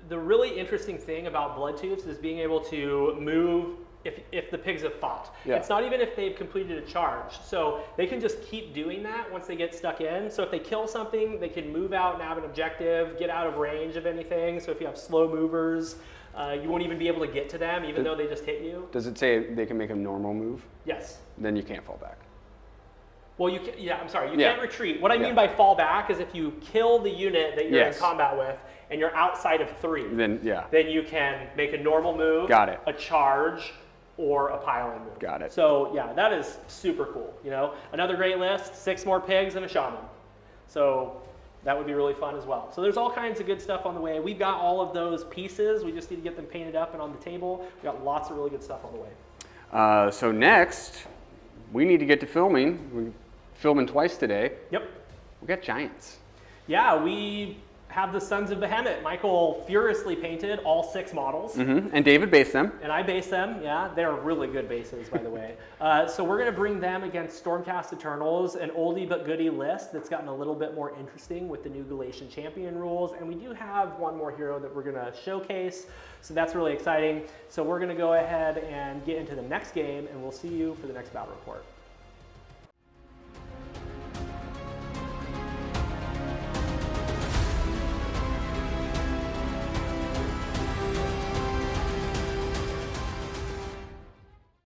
really interesting thing about Bloodtooths is being able to move if the pigs have fought. Yeah. It's not even if they've completed a charge. So they can just keep doing that once they get stuck in. So if they kill something, they can move out and have an objective, get out of range of anything. So if you have slow movers, you won't even be able to get to them, even though they just hit you. Does it say they can make a normal move? Yes. Then you can't fall back. Well, you can't retreat. What I mean by fall back is if you kill the unit that you're in combat with and you're outside of 3, then you can make a normal move, Got it. a charge, or a pile-in move. Got it. So yeah, that is super cool. Another great list: 6 more pigs and a shaman. So that would be really fun as well. So there's all kinds of good stuff on the way. We've got all of those pieces. We just need to get them painted up and on the table. We've got lots of really good stuff on the way. So next, we need to get to filming. We're filming twice today. Yep. We got giants. Yeah, we have the Sons of Behemoth. Michael furiously painted all 6 models. And David based them. And I base them, yeah. They're really good bases, by the way. So we're going to bring them against Stormcast Eternals, an oldie but goodie list that's gotten a little bit more interesting with the new Galatian Champion rules. And we do have one more hero that we're going to showcase. So that's really exciting. So we're going to go ahead and get into the next game, and we'll see you for the next battle report.